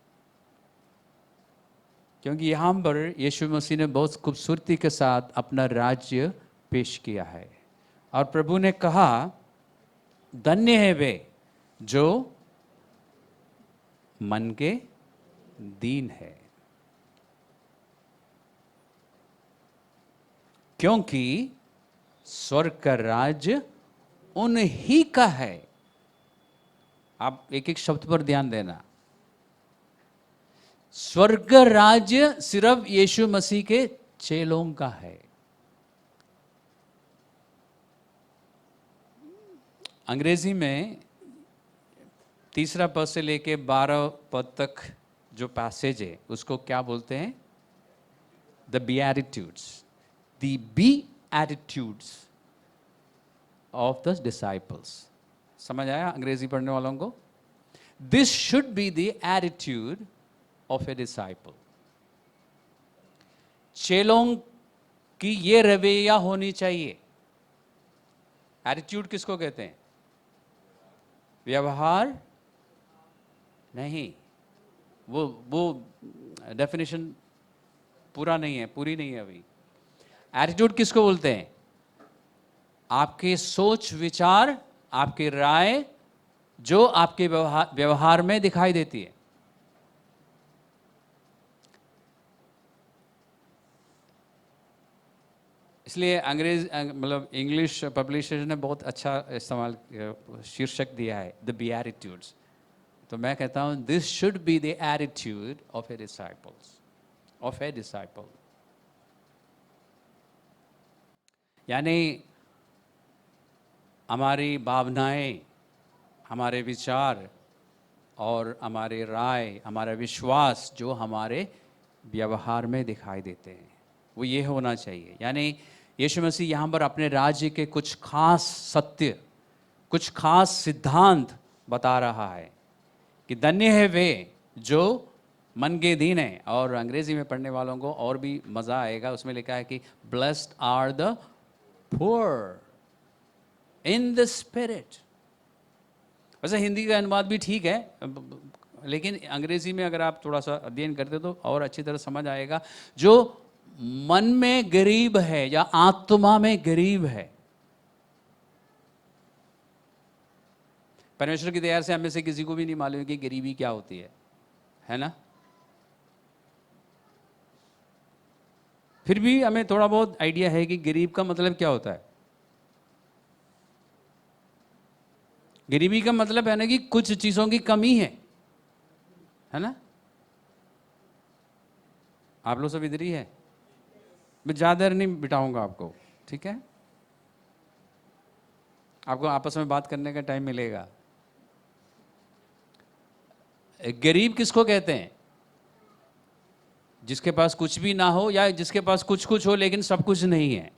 क्योंकि यहां पर यीशु मसीह ने बहुत खूबसूरती के साथ अपना राज्य पेश किया है। और प्रभु ने कहा, धन्य है वे जो मन के दीन है, क्योंकि स्वर्ग का राज्य उन्हीं का है। आप एक एक शब्द पर ध्यान देना। स्वर्ग राज्य सिर्फ यीशु मसीह के चेलों का है। अंग्रेजी में 3 पद से लेके 12 पद तक जो पैसेज है उसको क्या बोलते हैं? The beatitudes, the beatitudes of the disciples. समझ आया अंग्रेजी पढ़ने वालों को? This should be the attitude of a disciple. चेलों की ये रवैया होनी चाहिए। एटीट्यूड किसको कहते हैं? व्यवहार नहीं, वो डेफिनेशन पूरा नहीं है, पूरी नहीं है अभी। एटीट्यूड किसको बोलते हैं? आपके सोच विचार, आपकी राय जो आपके व्यवहार में दिखाई देती है। इसलिए मतलब इंग्लिश पब्लिशर ने बहुत अच्छा इस्तेमाल शीर्षक दिया है, द बीएटिट्यूड्स। तो मैं कहता हूं, this should be the attitude of a disciple. यानी हमारी भावनाएं, हमारे विचार और हमारे राय, हमारा विश्वास जो हमारे व्यवहार में दिखाई देते हैं, वो ये होना चाहिए। यानी यीशु मसीह यहाँ पर अपने राज्य के कुछ खास सत्य, कुछ खास सिद्धांत बता रहा है कि धन्य है वे जो मन के दीन है। और अंग्रेजी में पढ़ने वालों को और भी मज़ा आएगा, उसमें लिखा है कि blessed are the poor in the spirit. वैसे हिंदी का अनुवाद भी ठीक है, लेकिन अंग्रेजी में अगर आप थोड़ा सा अध्ययन करते तो और अच्छी तरह समझ आएगा। जो मन में गरीब है या आत्मा में गरीब है। परमेश्वर की दया से हमें से किसी को भी नहीं मालूम कि गरीबी क्या होती है ना। फिर भी हमें थोड़ा बहुत आइडिया है कि गरीब का मतलब क्या होता है। गरीबी का मतलब है ना कि कुछ चीजों की कमी है। है ना? आप लोग सब इधर ही है, मैं ज़्यादा नहीं बिठाऊंगा आपको, ठीक है? आपको आपस में बात करने का टाइम मिलेगा। गरीब किसको कहते हैं? जिसके पास कुछ भी ना हो, या जिसके पास कुछ कुछ हो लेकिन सब कुछ नहीं है,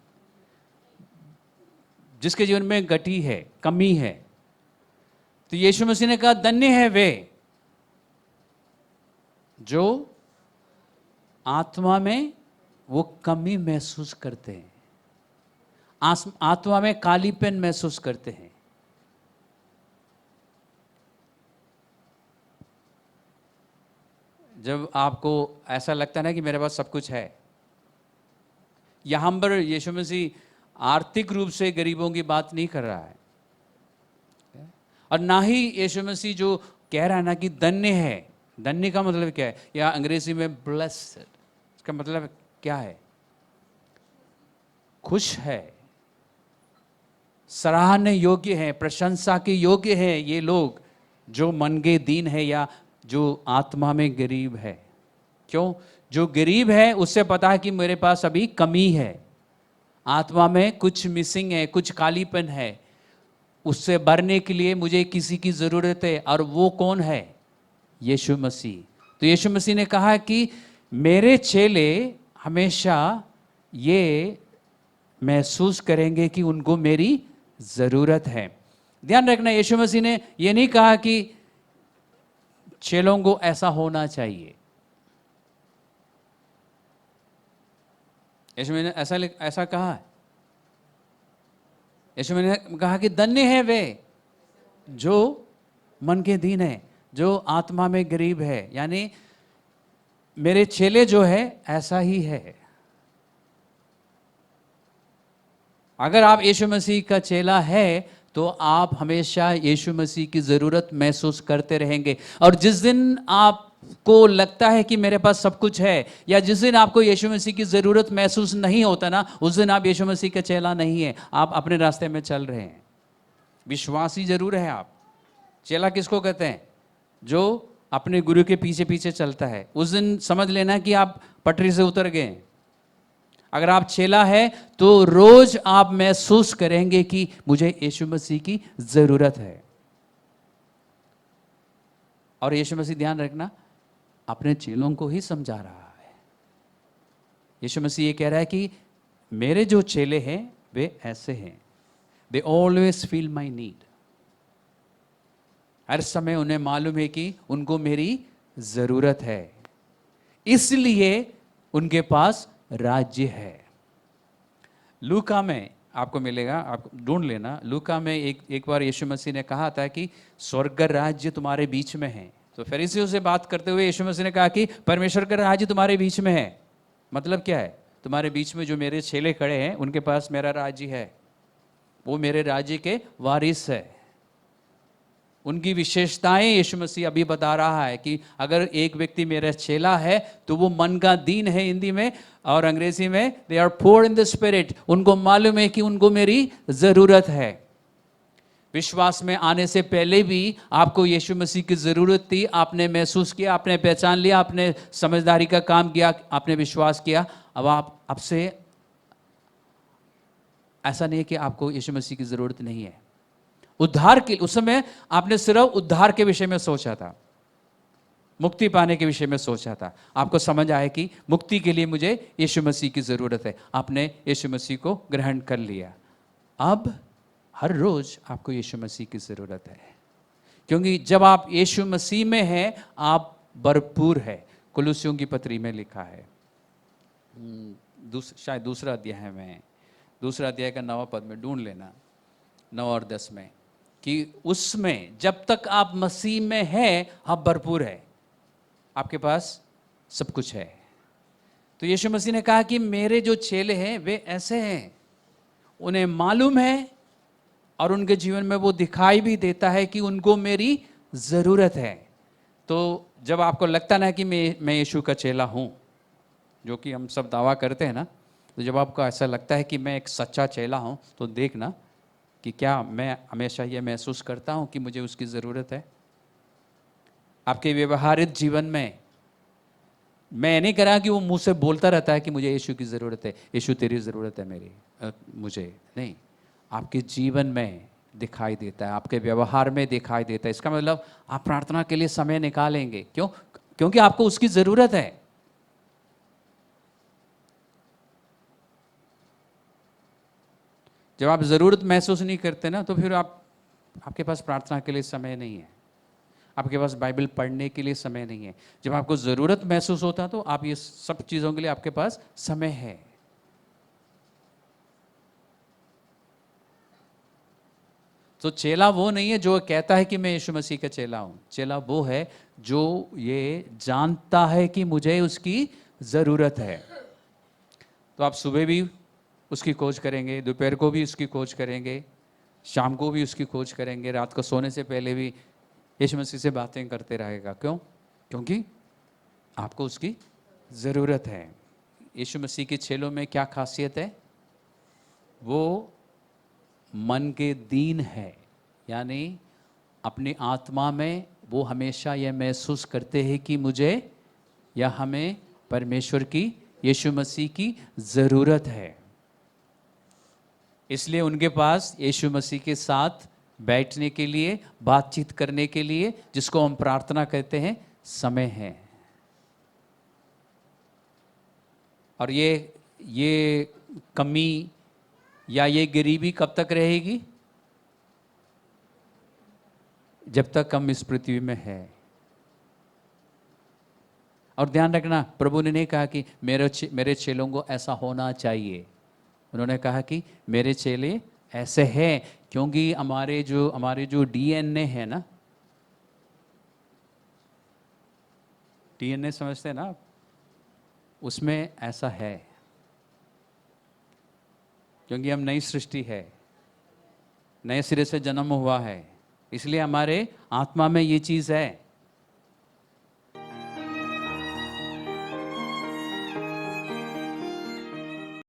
जिसके जीवन में घटी है, कमी है। तो यीशु मसीह ने कहा धन्य है वे जो आत्मा में वो कमी महसूस करते हैं, आत्मा में कालीपन महसूस करते हैं। जब आपको ऐसा लगता है ना कि मेरे पास सब कुछ है, यहां पर यीशु मसीह आर्थिक रूप से गरीबों की बात नहीं कर रहा है, और ना ही यीशु मसीह जो कह रहा है ना कि धन्य है। धन्य का मतलब क्या है? या अंग्रेजी में ब्लेस्ड, इसका मतलब क्या है? खुश है, सराहने योग्य है, प्रशंसा के योग्य है ये लोग जो मन के दीन है या जो आत्मा में गरीब है। क्यों? जो गरीब है उससे पता है कि मेरे पास अभी कमी है, आत्मा में कुछ मिसिंग है, कुछ कालीपन है, उससे भरने के लिए मुझे किसी की ज़रूरत है। और वो कौन है? यीशु मसीह। तो यीशु मसीह ने कहा कि मेरे चेले हमेशा ये महसूस करेंगे कि उनको मेरी ज़रूरत है। ध्यान रखना, यीशु मसीह ने ये नहीं कहा कि चेलों को ऐसा होना चाहिए। यीशु मसीह ने ऐसा कहा है। यीशु मसीह ने कहा कि धन्य है वे जो मन के दीन है, जो आत्मा में गरीब है। यानी मेरे चेले जो है ऐसा ही है। अगर आप यीशु मसीह का चेला है तो आप हमेशा यीशु मसीह की ज़रूरत महसूस करते रहेंगे। और जिस दिन आपको लगता है कि मेरे पास सब कुछ है, या जिस दिन आपको यीशु मसीह की ज़रूरत महसूस नहीं होता ना, उस दिन आप यीशु मसीह का चेला नहीं है, आप अपने रास्ते में चल रहे हैं। विश्वासी जरूर है आप। चेला किसको कहते हैं? जो अपने गुरु के पीछे पीछे चलता है। उस दिन समझ लेना कि आप पटरी से उतर गए। अगर आप चेला है तो रोज आप महसूस करेंगे कि मुझे यीशु मसीह की जरूरत है। और यीशु मसीह, ध्यान रखना, अपने चेलों को ही समझा रहा है। यीशु मसीह ये कह रहा है कि मेरे जो चेले हैं वे ऐसे हैं, they always feel my need. हर समय उन्हें मालूम है कि उनको मेरी जरूरत है, इसलिए उनके पास राज्य है। लूका में आपको मिलेगा, आप ढूंढ लेना। लूका में एक बार यीशु मसीह ने कहा था कि स्वर्ग राज्य तुम्हारे बीच में है। तो फरीसियों से बात करते हुए यीशु मसीह ने कहा कि परमेश्वर का राज्य तुम्हारे बीच में है। मतलब क्या है? तुम्हारे बीच में जो मेरे चेले खड़े हैं उनके पास मेरा राज्य है, वो मेरे राज्य के वारिस है। उनकी विशेषताएं यीशु मसीह अभी बता रहा है कि अगर एक व्यक्ति मेरा चेला है तो वो मन का दीन है हिंदी में, और अंग्रेजी में they are poor in the spirit. उनको मालूम है कि उनको मेरी ज़रूरत है। विश्वास में आने से पहले भी आपको यीशु मसीह की ज़रूरत थी, आपने महसूस किया, आपने पहचान लिया, आपने समझदारी का काम किया, आपने विश्वास किया। अब आप आपसे ऐसा नहीं है कि आपको यीशु मसीह की ज़रूरत नहीं है। उद्धार के उस समय आपने सिर्फ उद्धार के विषय में सोचा था, मुक्ति पाने के विषय में सोचा था। आपको समझ आया कि मुक्ति के लिए मुझे यीशु मसीह की ज़रूरत है, आपने यीशु मसीह को ग्रहण कर लिया। अब हर रोज़ आपको यीशु मसीह की ज़रूरत है, क्योंकि जब आप यीशु मसीह में हैं आप भरपूर है। कुलुस्सियों की पत्री में लिखा है, शायद दूसरा अध्याय में, दूसरा अध्याय का 9वां पद में ढूंढ लेना, 9 और 10 में, कि उसमें जब तक आप मसीह में हैं आप भरपूर है, आपके पास सब कुछ है। तो यीशु मसीह ने कहा कि मेरे जो चेले हैं वे ऐसे हैं, उन्हें मालूम है और उनके जीवन में वो दिखाई भी देता है कि उनको मेरी ज़रूरत है। तो जब आपको लगता ना कि मैं यीशु का चेला हूँ, जो कि हम सब दावा करते हैं ना, तो जब आपको ऐसा लगता है कि मैं एक सच्चा चेला हूँ, तो देखना कि क्या मैं हमेशा ये महसूस करता हूँ कि मुझे उसकी ज़रूरत है। आपके व्यवहारिक जीवन में। मैं नहीं कह रहा कि वो मुंह से बोलता रहता है कि मुझे यीशु की ज़रूरत है, यीशु तेरी ज़रूरत है मेरी, मुझे नहीं, आपके जीवन में दिखाई देता है, आपके व्यवहार में दिखाई देता है। इसका मतलब आप प्रार्थना के लिए समय निकालेंगे। क्यों? क्योंकि आपको उसकी ज़रूरत है। जब आप ज़रूरत महसूस नहीं करते ना, तो फिर आपके पास प्रार्थना के लिए समय नहीं है, आपके पास बाइबल पढ़ने के लिए समय नहीं है। जब आपको ज़रूरत महसूस होता है तो आप ये सब चीज़ों के लिए आपके पास समय है। तो चेला वो नहीं है जो कहता है कि मैं यीशु मसीह का चेला हूँ। चेला वो है जो ये जानता है कि मुझे उसकी ज़रूरत है। तो आप सुबह भी उसकी खोज करेंगे, दोपहर को भी उसकी खोज करेंगे, शाम को भी उसकी खोज करेंगे, रात को सोने से पहले भी यीशु मसीह से बातें करते रहेगा। क्यों? क्योंकि आपको उसकी ज़रूरत है। यीशु मसीह के चेलों में क्या खासियत है? वो मन के दीन है, यानी अपनी आत्मा में वो हमेशा यह महसूस करते हैं कि मुझे या हमें परमेश्वर की, यीशु मसीह की ज़रूरत है। इसलिए उनके पास यीशु मसीह के साथ बैठने के लिए, बातचीत करने के लिए, जिसको हम प्रार्थना कहते हैं, समय है। और ये कमी या ये गरीबी कब तक रहेगी? जब तक हम इस पृथ्वी में है। और ध्यान रखना, प्रभु ने नहीं कहा कि मेरे चेलों को ऐसा होना चाहिए। उन्होंने कहा कि मेरे चेले ऐसे हैं, क्योंकि हमारे जो डीएनए है ना, डीएनए समझते हैं ना, उसमें ऐसा है, क्योंकि हम नई सृष्टि है, नए सिरे से जन्म हुआ है, इसलिए हमारे आत्मा में ये चीज़ है।